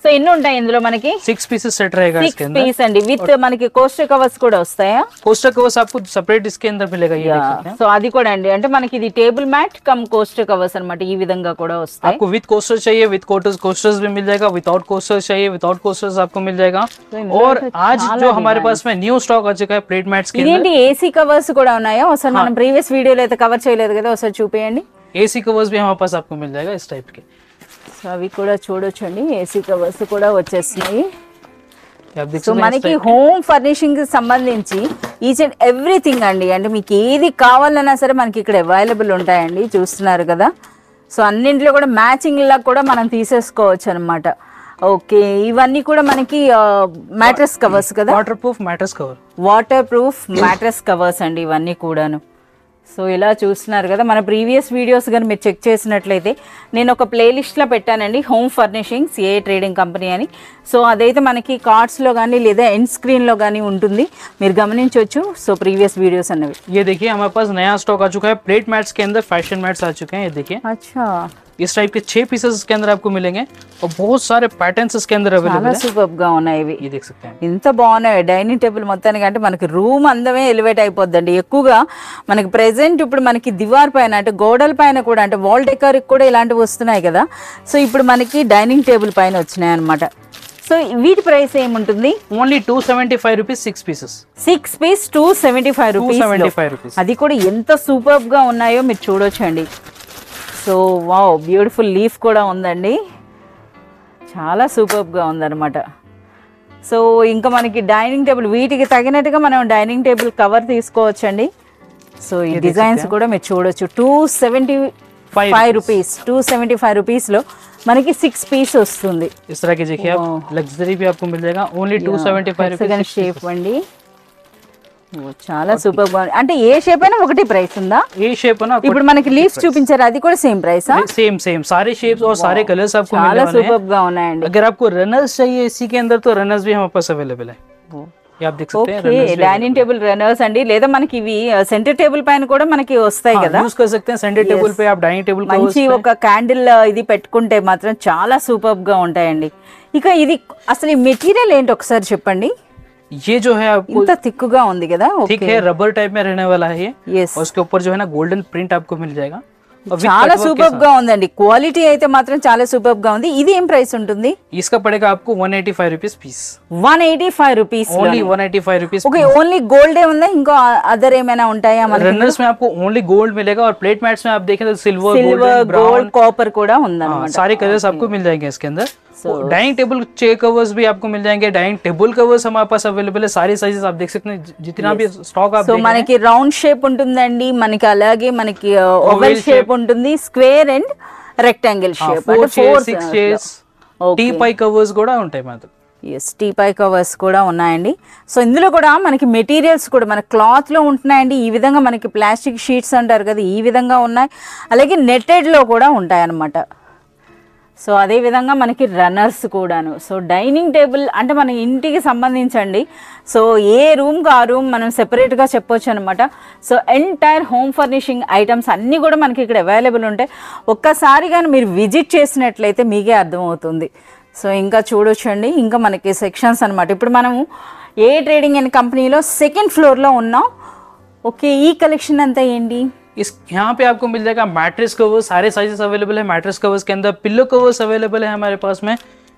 సో ఎన్ని ఉంటాయి ఇందులో మనకి? 6 पीसेस सेट रहेगा इसके 6 अंदर. పీస్ అండి. విత్ మనకి కోస్టర్ కవర్స్ కూడా వస్తాయా? कोस्टर कवर्स आपको सेपरेट इसके अंदर मिलेगा, ये देख सकते हैं. సో అది కూడా అండి, అంటే మనకి ఇది table mat cum coaster covers అన్నమాట. ఈ విధంగా కూడా వస్తాయి. आपको विद कोस्टर चाहिए, विद कोस्टर्स भी मिल जाएगा, विदाउट कोस्टर्स चाहिए, विदाउट कोस्टर्स आपको मिल जाएगा. और आज जो हमारे पास में न्यू स्टॉक आ चुका है प्लेट मैट्स के अंदर. ఇదేంటి ఏసీ కవర్స్ కూడా ఉన్నాయా? ఒకసారి మనం ప్రీవియస్ వీడియోలో అయితే కవర్ చేయలేదు కదా, ఒకసారి చూపేయండి. एसी कवर्स भी हमारे पास आपको मिल जाएगा इस टाइप के. సో అవి కూడా చూడొచ్చండి, ఏసీ కవర్స్ కూడా వచ్చేస్తున్నాయి. आप देख సో सकते हैं. మనకి హోమ్ ఫర్నిషింగ్ కి సంబంధించి ఈచ్ అండ్ ఎవ్రీథింగ్ అండి, అంటే మీకు ఏది కావాలన్నా సరే మనకి ఇక్కడ అవైలబుల్ ఉంటాయండి. చూస్తున్నారు కదా, సో అన్నింటిలో కూడా మ్యాచింగ్ లా కూడా మనం తీసేసుకోవచ్చు అనమాట. ఓకే, ఇవన్నీ కూడా మనకి మ్యాట్రెస్ కవర్స్ కదా, waterproof mattress cover. Water proof mattress covers అండి ఇవన్నీ కూడాను. సో ఇలా చూస్తున్నారు కదా, మన ప్రీవియస్ వీడియోస్ కానీ మీరు చెక్ చేసినట్లయితే నేను ఒక ప్లేలిస్ట్లో పెట్టానండి, హోమ్ ఫర్నిషింగ్స్ ఏ ట్రేడింగ్ కంపెనీ అని. సో అదైతే మనకి కార్డ్స్లో కానీ లేదా ఎండ్ స్క్రీన్లో కానీ ఉంటుంది, మీరు గమనించవచ్చు. సో ప్రీవియస్ వీడియోస్ అన్నవి. ये देखिए हमारे पास नया स्टॉक आ चुका है प्लेट मैट्स के अंदर. फैशन मैट्स आ चुके हैं, ये देखिए. అచ్చా, इस टाइप के 6 पीसेस इसके अंदर आपको मिलेंगे और बहुत सारे पैटर्न्स इसके अंदर अवेलेबल చాలా है. సూపర్ గా ఉన్నాయి ఇవి. ये देख सकते हैं. ఇంత బాగున్నాయి డైనింగ్ టేబుల్ మొత్తానికి, అంటే మనకి రూమ్ అందమే ఎలివేట్ అయిపోద్దండి. ఎక్కువగా మనకి ప్రెసెంట్ ఇప్పుడు మనకి దివార్ పైన అంటే గోడల పైన కూడా అంటే వాల్ డెకర్ కూడా ఇలాంటివి వస్తున్నాయి కదా. సో ఇప్పుడు మనకి డైనింగ్ టేబుల్ పైన వచ్చినాయి అనమాట. సో వీటి ప్రైస్ ఏముంటుంది? Only 275 rupees 6 pieces. 6 piece 275 rupees. 275 rupees. అది కూడా ఎంత సూపర్ గా ఉన్నాయో మీరు చూడొచ్చండి. సో వావ్, బ్యూటిఫుల్ లీఫ్ కూడా ఉందండి, చాలా సూపర్గా ఉందన్నమాట. సో ఇంకా మనకి డైనింగ్ టేబుల్ వీటికి తగినట్టుగా మనం డైనింగ్ టేబుల్ కవర్ తీసుకోవచ్చండి. సో ఈ డిజైన్స్ కూడా మీరు చూడొచ్చు. 275 రూపీస్, 275 రూపీస్లో మనకి 6 పీస్ వస్తుంది. इस तरह के देखिए आप लग्जरी भी आपको मिल जाएगा ओनली 275 रुपीस. షేప్ అండి, చాలా సూపర్ గా ఉంది. అంటే ఏ షేప్ అయినా ఒకటి ప్రైస్ ఉందా? ఏ షేప్ ना ఇప్పుడు మనకి లీవ్స్ చూపించారు, అది కూడా సేమ్ ప్రైసా? सेम सेम सारे शेप्स और सारे कलर्स आपको मिलने చాలా वाले हैं. సూపర్ గా ఉన్నాయండి. अगर आपको रनर्स चाहिए इसी के अंदर तो रनर्स भी हमारे पास अवेलेबल है. ये आप देख सकते हैं. ఓకే, డైనింగ్ టేబుల్ రన్నర్స్ అండి, లేదా మనకి ఇవి సెంటర్ టేబుల్ పైన కూడా మనకి వస్తాయి కదా, यूज कर सकते हैं. सेंटर टेबल पे आप डाइनिंग टेबल మంచి ఒక క్యాండిల్ ఇది పెట్టుకుంటే మాత్రం చాలా సూపర్ గా ఉంటాయండి. ఇక ఇది అసలు ఈ మెటీరియల్ ఏంటి ఒకసారి చెప్పండి. ये जो है आपको ఇంత థిక్గా ఉంది కదా. ठीक है, रबर टाइप में रहने वाला है ये. yes, और उसके ऊपर जो है ना गोल्डन प्रिंट आपको मिल जाएगा. చాలా సూపర్ గా ఉందండి. క్వాలిటీ అయితే మాత్రం చాలా సూపర్ గా ఉంది. ఇది ఏం ప్రైస్ ఉంటుంది? इसका पड़ेगा आपको 185 rupees piece. 185 rupees. Only 185 rupees. Okay, only గోల్డే ఉందా? ఇంకో అదర్ ఏమైనా ఉంటాయా? रनर्स में आपको ओनली गोल्ड मिलेगा और प्लेट मैट्स में आप देखें तो सिल्वर, సిల్వర్, గోల్డ్, కాపర్ కూడా ఉందన్నమాట. सारे कलर्स आपको मिल जाएंगे इसके अंदर. डाइनिंग टेबल चेयर कवर्स भी आपको मिल जाएंगे. डाइनिंग टेबल कवर्स हमारे पास अवेलेबल है, सारे साइजेस आप देख सकते हैं. जितना भी स्टॉक आप సో మనకి రౌండ్ షేప్ ఉంటుందండి, మనకి అలాగే మనకి ఓవెల్ షేప్ ఉంటుంది, స్క్వేర్ అండ్ రెక్టాంగిల్ షేప్, అంటే 4 6 చైర్స్, టీ పై కవర్స్ కూడా ఉంటాయి మనకు. టీపై కవర్స్ కూడా ఉన్నాయండి. సో ఇందులో కూడా మనకి మెటీరియల్స్ కూడా మన క్లాత్లో ఉంటున్నాయండి. ఈ విధంగా మనకి ప్లాస్టిక్ షీట్స్ అంటారు కదా, ఈ విధంగా ఉన్నాయి. అలాగే నెట్టెడ్లో కూడా ఉంటాయి అన్నమాట. సో అదేవిధంగా మనకి రన్నర్స్ కూడాను. సో డైనింగ్ టేబుల్ అంటే మన ఇంటికి సంబంధించండి. సో ఏ రూమ్కి ఆ రూమ్ మనం సెపరేట్గా చెప్పొచ్చు అనమాట. So entire home furnishing items అన్నీ కూడా మనకి ఇక్కడ అవైలబుల్ ఉంటాయి. ఒక్కసారి కానీ మీరు విజిట్ చేసినట్లయితే మీకే అర్థమవుతుంది. సో ఇంకా చూడొచ్చండి, ఇంకా మనకి సెక్షన్స్ అనమాట. ఇప్పుడు మనము ఏ ట్రేడింగ్ అండ్ కంపెనీలో సెకండ్ ఫ్లోర్లో ఉన్నాం. ఓకే, ఈ కలెక్షన్ అంతా ఏంటి? इस यहाँ पे आपको मिल जाएगा मैट्रेस कवर्स, सारे साइजेस अवेलेबल है. मैट्रेस कवर्स के अंदर पिलो कवर्स अवेलेबल है हमारे पास में.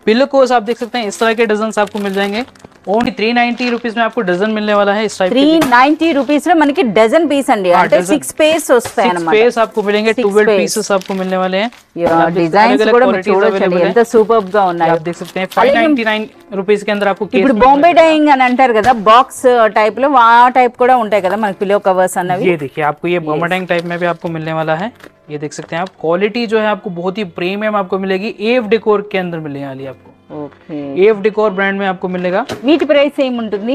पिलो कवर्स आप देख सकते हैं, इस तरह के डिजाइन आपको मिल जाएंगे. ओनली 390 रुपीज में आपको डजन मिलने वाला है इस टाइप 390 రూపీస్ లో మనకి డజన్ పీస్ అండి, అంటే 6 పేర్స్ వస్తాయి అన్నమాట. पेयर्स आपको मिलेंगे, 12 पीसेस आपको मिलने वाले हैं. డిజైన్స్ కూడా మీరు చూడొచ్చు ఎంత సూపర్బ్ గా ఉన్నాయి. आप देख सकते हैं 599 रुपीज के अंदर आपको ఇప్పుడు బాంబే డైయింగ్ అని అంటారు కదా, బాక్స్ టైప్ లో ఆ టైప్ కూడా ఉంటాయి కదా మనకి పిల్లో కవర్స్ అన్నవి. ये देखिए आपको ये बॉम्बे डाइंग टाइप में भी आपको मिलने वाला है. ये देख सकते हैं आप, क्वालिटी जो है आपको बहुत ही प्रीमियम आपको मिलेगी. एफ डेकोर के अंदर मिलने वाली है आपको. ఓకే, एफ डेकोर ब्रांड में आपको मिलेगा. వీటి ప్రైస్ ఏముంటుంది?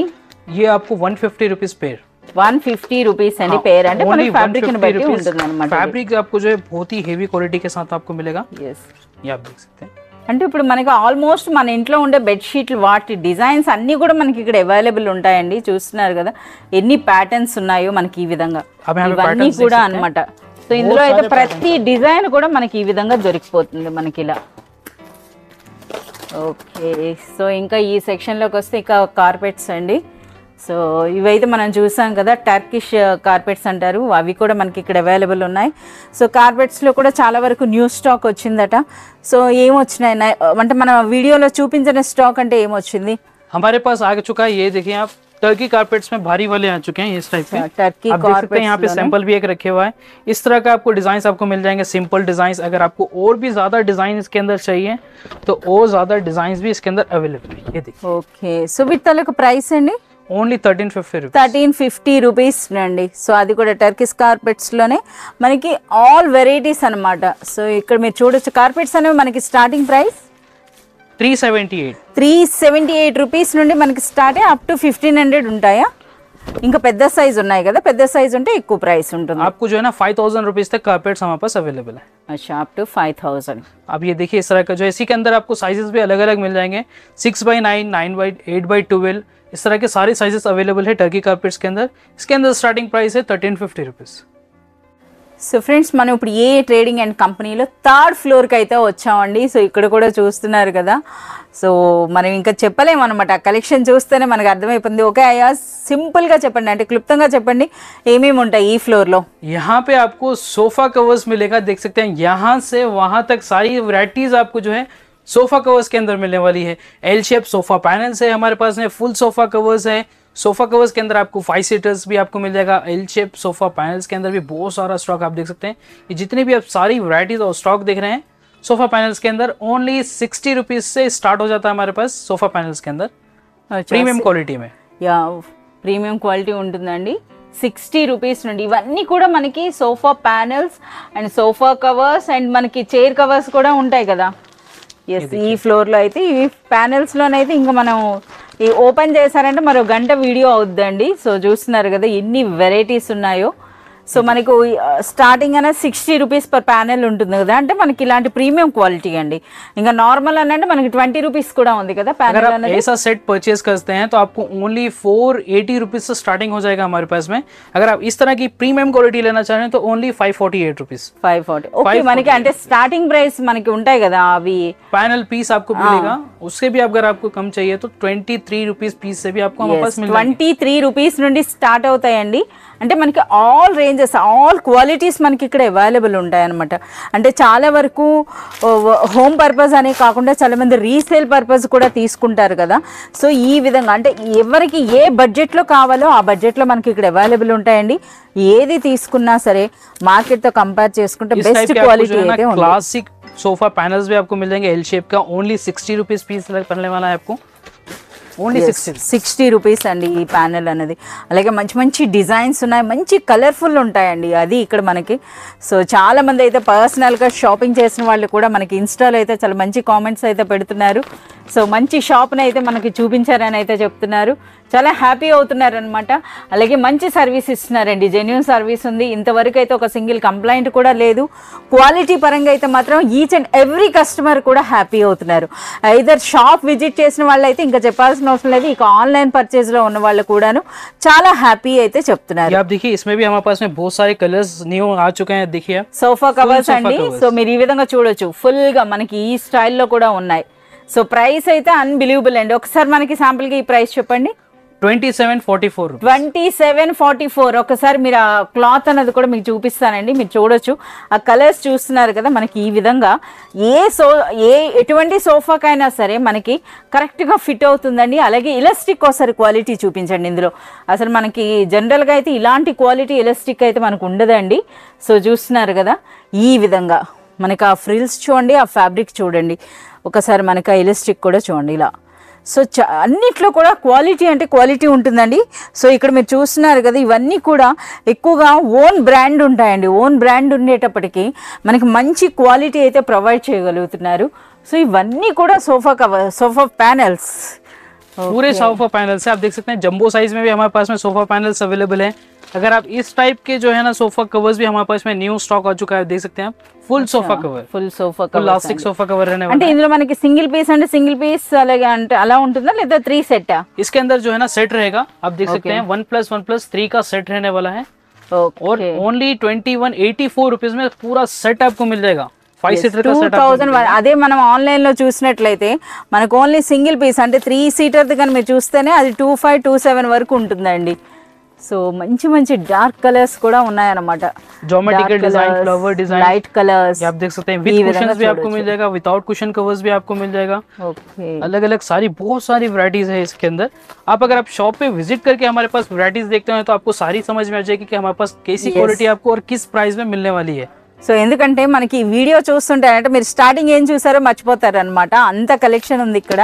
ये आपको 150 रुपीज पेयर. 150 రూపీస్ అండి పేర్, అంటే మన ఫ్యాబ్రిక్ ని బట్టి ఉంటుంది అన్నమాట. फैब्रिक आपको जो है बहुत ही हेवी क्वालिटी के साथ आपको मिलेगा. yes, ये आप देख सकते हैं. అంటే ఇప్పుడు మనకి ఆల్మోస్ట్ మన ఇంట్లో ఉండే బెడ్షీట్లు వాటి డిజైన్స్ అన్నీ కూడా మనకి ఇక్కడ అవైలబుల్ ఉంటాయండి. చూస్తున్నారు కదా ఎన్ని ప్యాటర్న్స్ ఉన్నాయో మనకి ఈ విధంగా, ఇవన్నీ కూడా అన్నమాట. సో ఇందులో అయితే ప్రతి డిజైన్ కూడా మనకి ఈ విధంగా దొరికిపోతుంది మనకి ఇలా. ఓకే, సో ఇంకా ఈ సెక్షన్లోకి వస్తే ఇంకా కార్పెట్స్ అండి. సో ఇవైతే మనం చూసాం కదా, టర్కిష్ కార్పెట్స్ అంటారు, అవి కూడా మనకి ఇక్కడ అవైలబుల్ ఉన్నాయి. సో కార్పెట్స్లో కూడా చాలా వరకు న్యూ స్టాక్ వచ్చిందట. సో ఏమొచ్చినాయి అంటే మన వీడియోలో చూపించిన స్టాక్ అంటే ఏమొచ్చింది? हमारे पास आ चुका है, ये देखिए आप, टर्की कारपेट्स में भारी वाले आ चुके हैं इस टाइप के. टर्की आप देख सकते हैं यहाँ पे सैंपल भी एक रखे हुआ है. इस तरह का आपको डिजाइन आपको मिल जाएंगे, सिंपल डिजाइन. अगर आपको और भी ज्यादा डिजाइन इसके अंदर चाहिए तो और ज्यादा डिजाइन भी इसके अंदर अवेलेबल है. ये देखिए. ఓకే, సో వీటి తాలూకు ప్రైస్ అండి ఓన్లీ 1350 రూపీస్. 1350 రూపీస్ అండి. సో అది కూడా టర్కిష్ కార్పెట్స్ లోనే మనకి ఆల్ వెరైటీస్ అన్నమాట. సో ఇక్కడ మీరు చూడొచ్చు కార్పెట్స్ అనేవి మనకి స్టార్టింగ్ ప్రైస్ 378 రూపీస్ నుండి మనకి స్టార్ట్ అయ్యి అప్ టు 1500 ఉంటాయా? ఇంకా పెద్ద సైజ్ ఉన్నాయి కదా, పెద్ద సైజ్ ఉంటే ఎక్కువ ప్రైస్ ఉంటుంది. आपको जो है ना 5000 रुपीज तक कारपेट्स हमारे पास अवेलेबल है. अच्छा, अप टू 5000. अब ये देखिए इस तरह का जो है, इसी के अंदर आपको साइजेस भी अलग अलग मिल जाएंगे. 6x9, 9x, 8x12, इस तरह के सारे साइजेस अवेलेबल है टर्की कारपेट्स के अंदर. इसके अंदर स्टार्टिंग प्राइस है 1350 रुपीज. సో ఫ్రెండ్స్ మనం ఇప్పుడు ఏ ట్రేడింగ్ అండ్ కంపెనీలో థర్డ్ ఫ్లోర్కి అయితే వచ్చామండి. సో ఇక్కడ కూడా చూస్తున్నారు కదా. సో మనం ఇంకా చెప్పలేము అనమాట, కలెక్షన్ చూస్తేనే మనకు అర్థమైపోతుంది. ఓకే అయ్యా, సింపుల్గా చెప్పండి, అంటే క్లుప్తంగా చెప్పండి ఏమేమి ఉంటాయి ఈ ఫ్లోర్లో. यहाँ पे आपको सोफा कवर्स मिलेगा, देख सकते हैं यहाँ से वहां तक सारी वैरायटीज आपको जो है सोफा कवर्स के अंदर मिलने वाली है. एल शेप सोफा पैनल्स है हमारे पास में, फुल सोफा कवर्स है. सोफा कवर्स के अंदर आपको 5 सीटर्स भी आपको मिल जाएगा. एल शेप सोफा पैनल्स के अंदर भी बहुत सारा स्टॉक आप देख सकते हैं. ये जितने भी आप सारी वैरायटीज और स्टॉक देख रहे हैं सोफा पैनल्स के अंदर ओनली 60 रुपीज से स्टार्ट हो जाता है हमारे पास सोफा पैनल्स के अंदर, प्रीमियम क्वालिटी में. యా, ప్రీమియం క్వాలిటీ ఉంటుందండి. 60 రూపీస్ నుండి ఇవన్నీ కూడా మనకి sofa panels and sofa covers and మనకి చైర్ కవర్స్ కూడా ఉంటాయి కదా. ఎస్, ఈ ఫ్లోర్లో అయితే ఈ ప్యానెల్స్లోనైతే ఇంకా మనం ఈ ఓపెన్ చేశారంటే మరో గంట వీడియో అవుద్దండి. సో చూస్తున్నారు కదా ఎన్ని వెరైటీస్ ఉన్నాయో. సో మనకు స్టార్టింగ్ అనేది 60 రూపీస్ పర్ ప్యానెల్ ఉంటుంది కదా, అంటే మనకి ఇలాంటి ప్రీమియం క్వాలిటీ అండి. ఇంకా నార్మల్ అని అంటే మనకి 20 రూపీస్ కూడా ఉంది కదా ప్యానెల్ అనేది. ऐसा सेट परचेज करते हैं तो आपको ओनली 480 रुपीज से स्टार्टिंग हो जाएगा हमारे पास में. अगर आप इस तरह की प्रीमियम क्वालिटी लेना चाह रहे हैं तो ओनली 548 रुपीज. 540. ఓకే, మనకి అంటే స్టార్టింగ్ ప్రైస్ మనకి ఉంటాయి కదా అవి. पैनल पीस आपको मिलेगा, उससे भी अगर आपको कम चाहिए तो 23 रुपीज पीस से भी आपको हमारे पास मिल जाएगा. 23 రూపీస్ నుండి స్టార్ట్ అవుతాయండి. అంటే మనకి ఆల్ రేంజెస్ ఆల్ క్వాలిటీస్ మనకి ఇక్కడ అవైలబుల్ ఉంటాయన్నమాట. అంటే చాలా వరకు హోమ్ పర్పస్ అనే కాకుండా చాలా మంది రీసేల్ పర్పస్ కూడా తీసుకుంటారు కదా. సో ఈ విధంగా అంటే ఎవరికి ఏ బడ్జెట్లో కావాలో ఆ బడ్జెట్లో మనకి ఇక్కడ అవైలబుల్ ఉంటాయండి. ఏది తీసుకున్నా సరే మార్కెట్తో కంపేర్ చేసుకుంటే బెస్ట్ క్వాలిటీ అయితే ఉంది. क्लासिक सोफा पैनल्स भी आपको मिल जाएंगे एल शेप का, ओनली 60 रुपीज पीस पड़ने वाला है आपको. ఓన్లీ 60 రూపీస్ అండి ఈ ప్యానెల్ అనేది. అలాగే మంచి మంచి డిజైన్స్ ఉన్నాయి, మంచి కలర్ఫుల్ ఉంటాయండి అది ఇక్కడ మనకి. సో చాలా మంది అయితే పర్సనల్గా షాపింగ్ చేసిన వాళ్ళు కూడా మనకి ఇన్స్టాలో అయితే చాలా మంచి కామెంట్స్ అయితే పెడుతున్నారు. సో మంచి షాప్ని అయితే మనకి చూపించారని అయితే చెప్తున్నారు, చాలా హ్యాపీ అవుతున్నారు అనమాట. అలాగే మంచి సర్వీస్ ఇస్తున్నారండి, జెన్యూన్ సర్వీస్ ఉంది. ఇంతవరకు అయితే ఒక సింగిల్ కంప్లైంట్ కూడా లేదు. క్వాలిటీ పరంగా అయితే మాత్రం ఈచ్ అండ్ ఎవ్రీ కస్టమర్ కూడా హ్యాపీ అవుతున్నారు. ఐదర్ షాప్ విజిట్ చేసిన వాళ్ళు అయితే ఇంకా చెప్పాల్సిన అవసరం లేదు, ఇక ఆన్లైన్ పర్చేజ్ లో ఉన్న వాళ్ళు కూడాను చాలా హ్యాపీ అయితే చెప్తున్నారు. आप देखिए इसमें भी हमारे पास में बहुत सारे कलर्स न्यू आ चुके हैं. देखिए సోఫా కవర్స్ అండి. సో మీరు ఈ విధంగా చూడొచ్చు, ఫుల్ గా మనకి ఈ స్టైల్లో కూడా ఉన్నాయి. సో ప్రైస్ అయితే అన్బిలీవబుల్ అండి. ఒకసారి మనకి శాంపుల్ గా ఈ ప్రైస్ చెప్పండి. 2744 rupees. 2744. ఒకసారి మీరు ఆ క్లాత్ అన్నది కూడా మీకు చూపిస్తానండి, మీరు చూడొచ్చు. ఆ కలర్స్ చూస్తున్నారు కదా, మనకి ఈ విధంగా ఎటువంటి సోఫాకైనా సరే మనకి కరెక్ట్గా ఫిట్ అవుతుందండి. అలాగే ఇలాస్టిక్ ఒకసారి క్వాలిటీ చూపించండి ఇందులో. అసలు మనకి జనరల్గా అయితే ఇలాంటి క్వాలిటీ ఇలాస్టిక్ అయితే మనకు ఉండదండి. సో చూస్తున్నారు కదా, ఈ విధంగా మనకి ఆ ఫ్రిల్స్ చూడండి, ఆ ఫ్యాబ్రిక్ చూడండి, ఒకసారి మనకి ఆ ఇలాస్టిక్ కూడా చూడండి ఇలా. సో అన్నిట్లో కూడా క్వాలిటీ అంటే క్వాలిటీ ఉంటుందండి. సో ఇక్కడ మీరు చూస్తున్నారు కదా, ఇవన్నీ కూడా ఎక్కువగా ఓన్ బ్రాండ్ ఉంటాయండి. ఓన్ బ్రాండ్ ఉండేటప్పటికి మనకి మంచి క్వాలిటీ అయితే ప్రొవైడ్ చేయగలుగుతున్నారు. సో ఇవన్నీ కూడా सोफा पैनल्स, पूरे सोफा पैनल से आप देख सकते हैं। जंबो साइज में भी हमारे पास में सोफा पैनल्स अवेलेबल है। अगर आप इस टाइप के जो है ना सोफा कवर्स भी हमारे पास में न्यू स्टॉक आ चुका है, देख सकते हैं आप। Full sofa cover, full sofa full plastic sofa cover रहने वाला అంటే ఇందులో మనకి సింగిల్ పీస్ అంటే సింగిల్ పీస్ అలాగే అంటే అలా ఉంటుందా లేదా 3 సెట్? इसके अंदर जो है ना सेट रहेगा, आप देख सकते हैं 1+1+3 का सेट रहने वाला है। और ओनली 2184 रुपीज में पूरा सेट आपको मिल जाएगा। 5 सीटर का सेट 2000. అదే మనం ఆన్లైన్ లో చూసినట్లయితే మనకు ఓన్లీ సింగిల్ పీస్ అంటే 3 సీటర్ కానీ మీరు చూస్తేనే అది 2527 వరకు ఉంటుందండి. సో మంచి మంచి డార్క్ కలర్స్ కూడా ఉన్నాయన్నమాట. Geometrical design, flower design, light colours आप देख सकते हैं। विद कुशन्स भी आपको मिल जाएगा, विदाउट कुशन कवर्स भी आपको मिल जाएगा। ओके, अलग अलग सारी बहुत सारी वैरायटीज है इसके अंदर। आप अगर आप शॉप पे विजिट करके हमारे पास वैरायटीज देखते हैं तो आपको सारी समझ में आ जाएगी कि हमारे पास कैसी क्वालिटी आपको और किस प्राइस में मिलने वाली है। సో ఎందుకంటే మనకి ఈ వీడియో చూస్తుంటే అంటే మీరు స్టార్టింగ్ ఏం చూసారో మర్చిపోతారు అనమాట, అంత కలెక్షన్ ఉంది ఇక్కడ.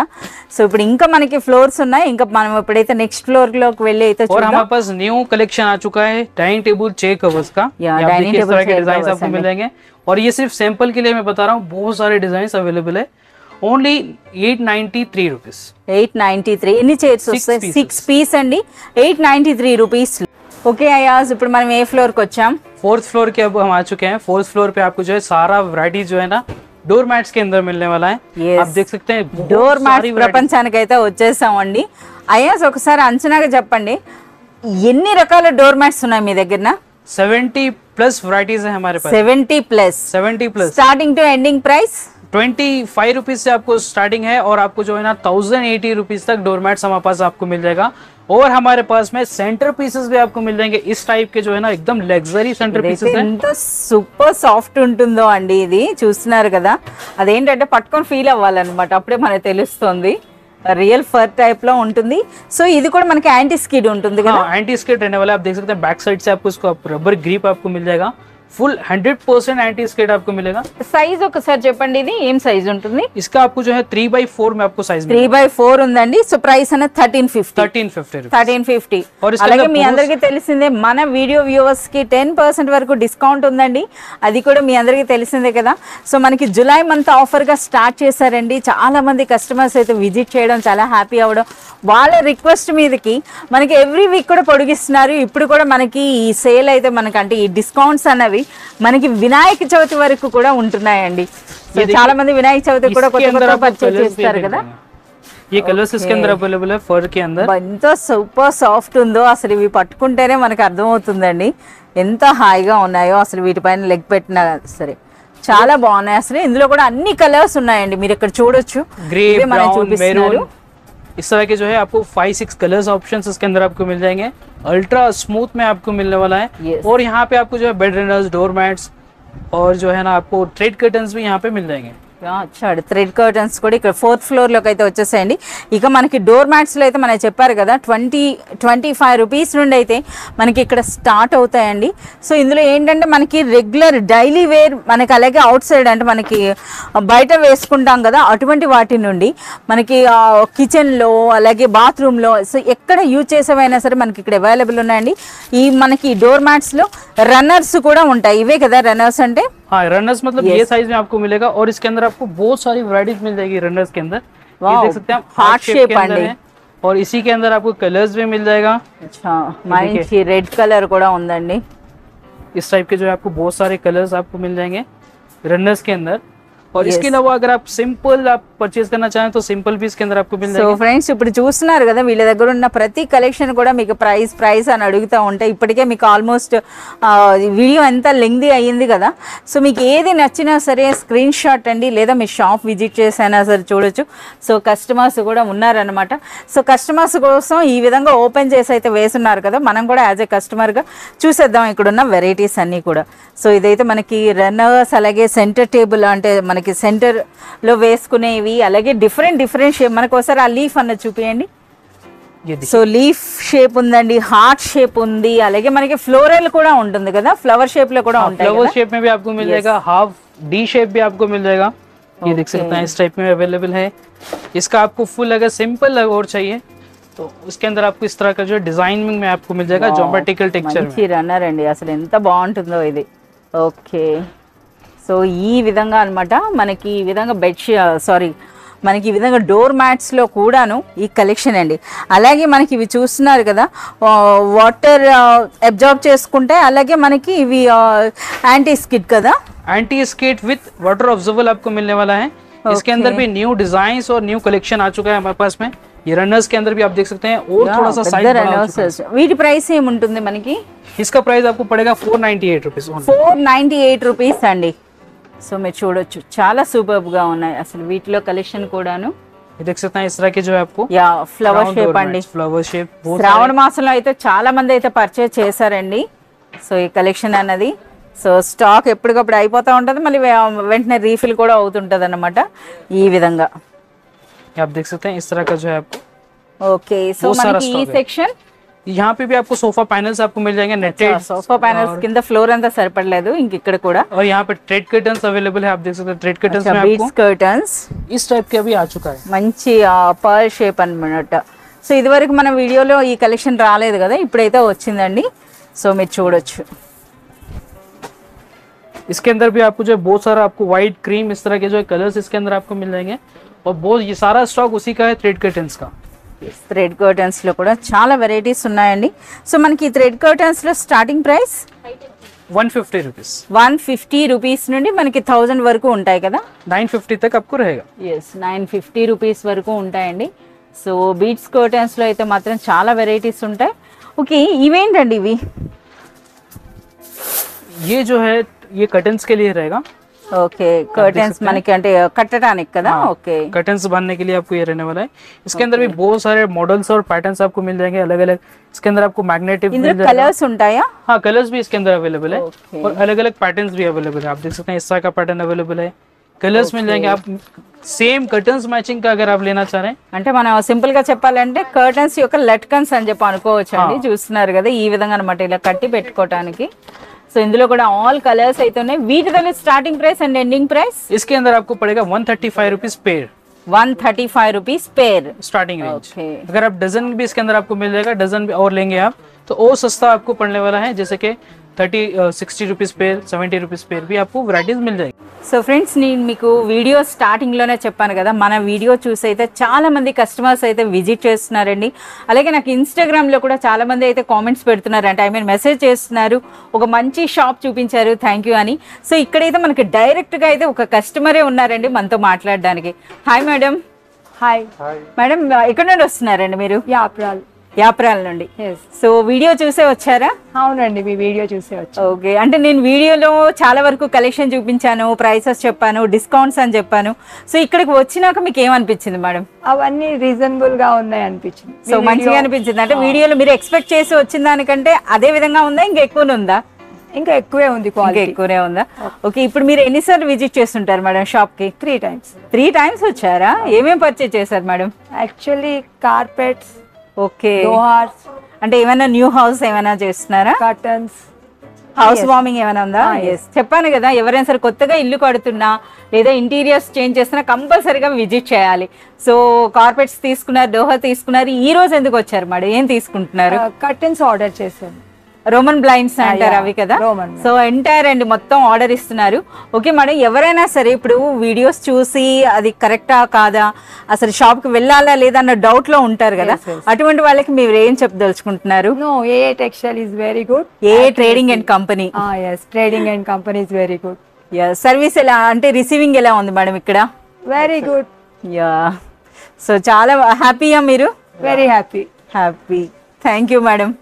సో ఇప్పుడు ఇంకా మనకి ఫ్లోర్స్ ఉన్నాయి, ఇంకా మనం ఎప్పుడైతే నెక్స్ట్ ఫ్లోర్ లోకి వెళ్ళి అయితే और हमारे पास न्यू कलेक्शन आ चुका है डाइनिंग टेबल चेयर कवर्स का। डाइनिंग टेबल के डिजाइन आपको मिल जाएंगे। और ये सिर्फ सैंपल के लिए मैं बता रहा हूँ, बहुत सारे डिजाइन अवेलेबल है। Only 893 rupees, 893. ఎన్ని చైర్స్ వస్తాయి? 6 పీస్ అండి, 893 రూపీస్. ఓకే అయాజ్, ఇప్పుడు మనం ఏ ఫ్లోర్ కి వచ్చాం? 4th फ्लोर के अब हम आ चुके हैं। 4th फ्लोर पे आपको जो है सारा वैरायटी जो है ना डोर मैट्स के अंदर मिलने वाला है। Yes. आप देख सकते हैं డోర్ మ్యాట్ ప్రపంచానికి అయితే వచ్చేసామండి. అయాజ్ ఒకసారి అంచనాగా చెప్పండి, ఎన్ని రకాల డోర్ మ్యాట్స్ ఉన్నాయి మీ దగ్గర? 70+ वैरायटीज है हमारे पास। 70+. 70+। Starting to ending price 25 rupees से आपको स्टार्टिंग है और आपको जो है ना 1080 रुपीज तक डोर मैट्स हमारे पास आपको मिल जाएगा। और हमारे पास में सेंटर पीसेस भी आपको मिल जाएंगे इस टाइप के, जो है ना एकदम लग्जरी सेंटर पीसेस हैं। ఎంత సూపర్ సాఫ్ట్ ఉంటుందో అండి, ఇది చూస్తున్నారు కదా, అదేంటంటే పట్టుకొని ఫీల్ అవ్వాలన్నమాట, అప్పుడే మనకు తెలుస్తుంది. రియల్ ఫర్ టైప్ లో ఉంటుంది. సో ఇది కూడా మనకి యాంటీ స్కిడ్ ఉంటుంది కదా? एंटी स्किड रहने वाला है। आप देख सकते हैं बैक साइड से आपको इसको रबर ग्रिप आपको मिल जाएगा। फुल 100% एंटी स्किड आपको मिलेगा। సైజ్ ఒకసారి చెప్పండి, ఇది ఏం సైజ్ ఉంటుంది? इसका आपको जो है 3/4 में आपको साइज 3/4 ఉందండి. సో ప్రైస్ అనేది 1350. 1350 और అలాగే మీ అందరికీ తెలిసిందే మన వీడియో వ్యూవర్స్ కి 10% వరకు డిస్కౌంట్ ఉందండి, అది కూడా మీ అందరికీ తెలిసిందే కదా. సో మనకి జూలై మంత్ ఆఫర్ గా స్టార్ట్ చేశారండి. చాలా మంది కస్టమర్స్ అయితే విజిట్ చేయడం, చాలా హ్యాపీ అవ్వడం, వాళ్ళ రిక్వెస్ట్ మీదకి మనకి ఎవ్రీ వీక్ కూడా పొడిగిస్తున్నారు. ఇప్పుడు కూడా మనకి ఈ సేల్ అయితే మనకి అంటే ఈ డిస్కౌంట్స్ అనేవి మనకి వినాయక చవితి వరకు కూడా ఉంటున్నాయండి. సో చాలా మంది వినాయక చవితి కూడా కొత్త పర్చేస్ చేస్తారు కదా. ये कलर्स इसके अंदर अवेलेबल है फर के अंदर। ఎంత సూపర్ సాఫ్ట్ ఉందో అసలు, ఇవి పట్టుకుంటేనే మనకు అర్థమవుతుందండి ఎంత హాయిగా ఉన్నాయో. అసలు వీటిపైన లెగ్ పెట్టినా సరే చాలా బాగున్నాయి. అసలు ఇందులో కూడా అన్ని కలర్స్ ఉన్నాయండి, మీరు ఇక్కడ చూడొచ్చు. ग्रे, ब्राउन, मैरून, इस तरह के जो है आपको 5-6 कलर्स ऑप्शंस इसके अंदर आपको मिल जाएंगे। अल्ट्रा स्मूथ में आपको मिलने वाला है। Yes. और यहाँ पे आपको जो है बेड रनर्स, डोर मैट्स और जो है ना आपको थ्रेड कर्टन्स भी यहाँ पे मिल जाएंगे। థ్రెడ్ కర్టన్స్ కూడా ఇక్కడ 4th ఫ్లోర్ లోకి అయితే వచ్చేసాయండి. ఇక మనకి డోర్ మ్యాట్స్ లో అయితే మనకి చెప్పారు కదా 25 రూపీస్ నుండి అయితే మనకి ఇక్కడ స్టార్ట్ అవుతాయండి. సో ఇందులో ఏంటంటే మనకి రెగ్యులర్ డైలీ వేర్, మనకి అలాగే అవుట్ సైడ్ అంటే మనకి బయట వేసుకుంటాం కదా అటువంటి వాటి నుండి మనకి కిచెన్ లో అలాగే బాత్రూమ్ లో, సో ఎక్కడ యూజ్ చేసేవైనా సరే మనకి ఇక్కడ అవైలబుల్ ఉన్నాయండి. ఈ మనకి డోర్ మ్యాట్స్ లో రన్నర్స్ కూడా ఉంటాయి, ఇవే కదా రన్నర్స్ అంటే? हाँ, रनर्स मतलब ये साइज में आपको मिलेगा। और इसके अंदर आपको बहुत सारी वैरायटीज मिल जाएगी रनर्स के अंदर। ये देख सकते हैं आप, हार्ट शेप के अंदर है। और इसी के अंदर आपको कलर्स भी मिल जाएगा। अच्छा, మంచి రెడ్ కలర్ కూడా ఉందండి. इस टाइप के जो है आपको बहुत सारे कलर्स आपको मिल जाएंगे रनर्स के अंदर। और इसके अलावा अगर आप सिंपल आप परचेज करना चाहें तो सिंपल भी इसके अंदर आपको मिल సో जाएगा। ఫ్రెండ్స్ ఇప్పుడు చూస్తున్నారు కదా వీళ్ళ దగ్గర ఉన్న ప్రతి కలెక్షన్ కూడా మీకు ప్రైస్ అని అడుగుతూ ఉంటాయి. ఇప్పటికే మీకు ఆల్మోస్ట్ వీడియో ఎంత లెంగ్దీ అయ్యింది కదా. సో మీకు ఏది నచ్చినా సరే స్క్రీన్ షాట్ అండి, లేదా మీ షాప్ విజిట్ చేసైనా సరే చూడొచ్చు. సో కస్టమర్స్ కూడా ఉన్నారనమాట. సో కస్టమర్స్ కోసం ఈ విధంగా ఓపెన్ చేసి అయితే వేసున్నారు కదా, మనం కూడా యాజ్ ఏ కస్టమర్గా చూసేద్దాం ఇక్కడ ఉన్న వెరైటీస్ అన్నీ కూడా. సో ఇదైతే మనకి రన్నర్స్, అలాగే సెంటర్ టేబుల్ అంటే మనకి సెంటర్లో వేసుకునేవి, అలాగే డిఫరెంట్ షేప్. మనకు ఒకసారి ఆ లీఫ్ అన్నది చూపించండి. సో లీఫ్ షేప్ ఉందండి, హార్ట్ షేప్ ఉంది, అలాగే మనకి ఫ్లోరల్ కూడా ఉంటుంది కదా, ఫ్లవర్ షేప్ లో కూడా ఉంటాయి. फ्लावर शेप में भी आपको मिल जाएगा, हाफ डी शेप भी आपको मिल जाएगा, ये देख सकते हैं इस टाइप में अवेलेबल है। इसका आपको फुल अगर सिंपल और चाहिए तो उसके अंदर आपको इस तरह का जो डिजाइनिंग में आपको मिल जाएगा, ज्योमेट्रिकल टेक्सचर में। మంచి రన్నర్ అండి, అసలు ఎంత బాగుంటుందో ఇది. ఓకే, సో ఈ విధంగా అన్నమాట మనకి ఈ విధంగా మనకి ఈ విధంగా డోర్ మ్యాట్స్లో కూడాను ఈ కలెక్షన్ అండి. అలాగే మనకి ఇవి చూస్తున్నారు కదా, వాటర్ అబ్జార్బ్ చేసుకుంటే, అలాగే మనకి ఇవి యాంటీ స్కిడ్ కదా, anti skid with water observable आपको मिलने वाला है। इसके अंदर भी न्यू डिजाइन्स और न्यू कलेक्शन आ चुका है हमारे पास में। ये रनर्स के अंदर भी आप देख सकते हैं और थोड़ा सा साइज बड़ा हो चुका है। వీటి ప్రైస్ ఏముంటుంది మనకి? इसका प्राइस आपको पड़ेगा 498 रुपीज। 498 రూపీస్ అండి. సో మీరు చూడొచ్చు చాలా సూపర్బ్ గా ఉన్నాయి అసలు వీటిలో కలెక్షన్ కూడాను. ये देख सकते हैं इस तरह के जो है आपको యా ఫ్లవర్ షేప్ అండి. फ्लावर शेप శ్రావణ మాసంలో అయితే చాలా మంది అయితే పర్చేజ్ చేశారండి. సో ఈ కలెక్షన్ అన్నది సో స్టాక్ ఎప్పటికప్పుడు అయిపోతూ ఉంటుంది, మళ్ళీ వెంటనే రీఫిల్ కూడా అవుతుంటుంది అన్నమాట ఈ విధంగా. आप देख सकते हैं इस तरह का जो है आपको। ఓకే, సో మనకి ఈ సెక్షన్ यहाँ पे भी आपको सोफा पैनल्स आपको मिल जाएंगे, नेटेड సోఫా ప్యానల్స్ కింద ఫ్లోర్ అంతా సరిపడలేదు, ఇంక ఇక్కడ కూడా. और यहाँ पे थ्रेड कर्टन्स अवेलेबल है, आप देख सकते हैं थ्रेड कर्टन्स में आपको బీడ్స్ కర్టన్స్ इस टाइप के अभी आ चुका है। మంచి పర్ల్ షేప్ అన్నమాట. సో ఇదివరకు మన వీడియోలో ఈ కలెక్షన్ రాలేదు కదా, ఇప్పుడైతే వచ్చిందండి. సో మీరు చూడొచ్చు. इसके अंदर भी आपको जो है बहुत सारा आपको व्हाइट क्रीम इस तरह के जो है कलर्स इसके अंदर आपको मिल जाएंगे, और बहुत ये सारा स्टॉक उसी का है थ्रेड कर्टन्स का। థ్రెడ్ కర్టన్స్ లో కూడా చాలా వెరైటీస్ ఉన్నాయండి. సో మనకి థ్రెడ్ కర్టన్స్ లో స్టార్టింగ్ ప్రైస్ 150 रुपीज, 150 రూపీస్ నుండి మనకి 1000 వరకు ఉంటాయి కదా. 950 तक आपको रहेगा। ఎస్, 950 రూపీస్ వరకు ఉంటాయండి. సో బీడ్స్ కర్టన్స్ లో అయితే మాత్రం చాలా వెరైటీస్ ఉంటాయి. ఓకే, ఇవేంటండి ఇవి? ये जो है ये कर्टन्स के लिए रहेगा। ఓకే, కర్టన్స్ మనకి అంటే కట్టడానికి కదా. ఓకే, कर्टन्स बांधने के लिए आपको ये रहने वाला है। इसके अंदर भी बहुत सारे मॉडल्स और पैटर्न्स आपको मिल जाएंगे अलग अलग। इसके अंदर आपको मैग्नेटिक ఇందులో కలర్స్ ఉంటాయా? हाँ, कलर्स भी इसके अंदर अवेलेबल है Okay. और अलग अलग पैटर्न्स भी अवेलेबल है। आप देख सकते हैं इस तरह का पैटर्न अवेलेबल है, कलर्स मिल जाएंगे। आप सेम कर्टन्स मैचिंग का अगर आप लेना चाह रहे हैं, అంటే మనం సింపుల్ గా చెప్పాలంటే కర్టన్స్ యొక్క లట్కన్స్ అని చెప్పి అనుకోవచ్చు అండి. చూస్తున్నారు కదా ఈ విధంగా అనమాట, ఇలా కట్టి పెట్టుకోవడానికి. సో ఇందులో కూడా ఆల్ కలర్స్ అయితే ఉన్నాయి. వీటితో starting price and ending price इसके अंदर आपको पड़ेगा 135 rupees pair, 135 rupees pair. Starting range. Okay. अगर आप डजन भी इसके अंदर आपको मिल जाएगा, डजन भी और लेंगे आप तो और सस्ता आपको पड़ने वाला है, जैसे कि 60 रुपीज पेयर, 70 रुपीज पेयर भी आपको वैराइटीज मिल जाएगी। సో ఫ్రెండ్స్, నేను మీకు వీడియో స్టార్టింగ్లోనే చెప్పాను కదా, మన వీడియో చూసి అయితే చాలా మంది కస్టమర్స్ అయితే విజిట్ చేస్తున్నారండి. అలాగే నాకు ఇన్స్టాగ్రామ్లో కూడా చాలా మంది అయితే కామెంట్స్ పెడుతున్నారు, అంటే మెసేజ్ చేస్తున్నారు, ఒక మంచి షాప్ చూపించారు, థ్యాంక్ యూ అని. సో ఇక్కడైతే మనకి డైరెక్ట్గా అయితే ఒక కస్టమరే ఉన్నారండి మనతో మాట్లాడడానికి. Hi madam. హాయ్ మేడం, ఎక్కడ నుండి వస్తున్నారండి మీరు? యాప్రాల్. యాప్రాల్ నుండి. ఎస్, సో వీడియో చూసే వచ్చారా? అవునండి, మీ వీడియో చూసే వచ్చా. ఓకే, అంటే నేను వీడియోలో చాలా వరకు కలెక్షన్ చూపించాను, ప్రైసెస్ చెప్పాను, డిస్కౌంట్స్ అని చెప్పాను. సో ఇక్కడికి వచ్చినాక మీకు ఏమనిపించింది మేడం? అవన్నీ రీజనబుల్ గా ఉన్నాయి అనిపించింది. సో మంచిగా అనిపించింది, అంటే వీడియోలో మీరు ఎక్స్పెక్ట్ చేసి వచ్చిన దానికంటే అదే విధంగా ఉందా, ఇంకా ఎక్కువనే ఉందా? ఇంకా ఎక్కువే ఉంది, ఇంకా క్వాలిటీ ఎక్కువనే ఉందా? ఓకే, ఇప్పుడు మీరు ఎన్నిసార్లు విజిట్ చేస్తుంటారు మేడం షాప్ కి? 3 times. 3 times వచ్చారా? ఏమేమి పర్చేజ్ చేశారు madam? Actually carpets, okay, doors, అంటే ఏమైనా న్యూ హౌస్ ఏమైనా చేస్తున్నారా? కర్టన్స్, హౌస్ వార్మింగ్ ఏమైనా ఉందా? ఎస్, చెప్పాను కదా, ఎవరైనా సరే కొత్తగా ఇల్లు కడుతున్నా లేదా ఇంటీరియర్స్ చేంజ్ చేస్తున్నా కంపల్సరీగా విజిట్ చేయాలి. సో కార్పెట్స్ తీసుకున్నారు, డోహా తీసుకున్నారు, ఈ రోజు ఎందుకు వచ్చారు మేడం? ఏం తీసుకుంటున్నారు? కర్టన్స్ ఆర్డర్ చేశాను. రోమన్ బ్లైండ్స్ అంటారు అవి కదా. Roman. సో ఎంటైర్ అండి మొత్తం ఆర్డర్ ఇస్తున్నారు. ఓకే మేడం, ఎవరైనా సరే ఇప్పుడు వీడియోస్ చూసి అది కరెక్టా కాదా, అసలు షాప్ కి వెళ్ళాలా లేదా అన్న డౌట్ లో ఉంటారు కదా, అటువంటి వాళ్ళకి మీరు ఏం చెప్పదలుచుకుంటున్నారు? No, a textile is very good. A trading and company. Yes, trading and company is very good. Yeah service ఎలా అంటే రిసీవింగ్ ఎలా ఉంది మేడం ఇక్కడ? Very good. యా సో చాలా హ్యాపీయా మీరు? Very happy. Happy. Thank you madam.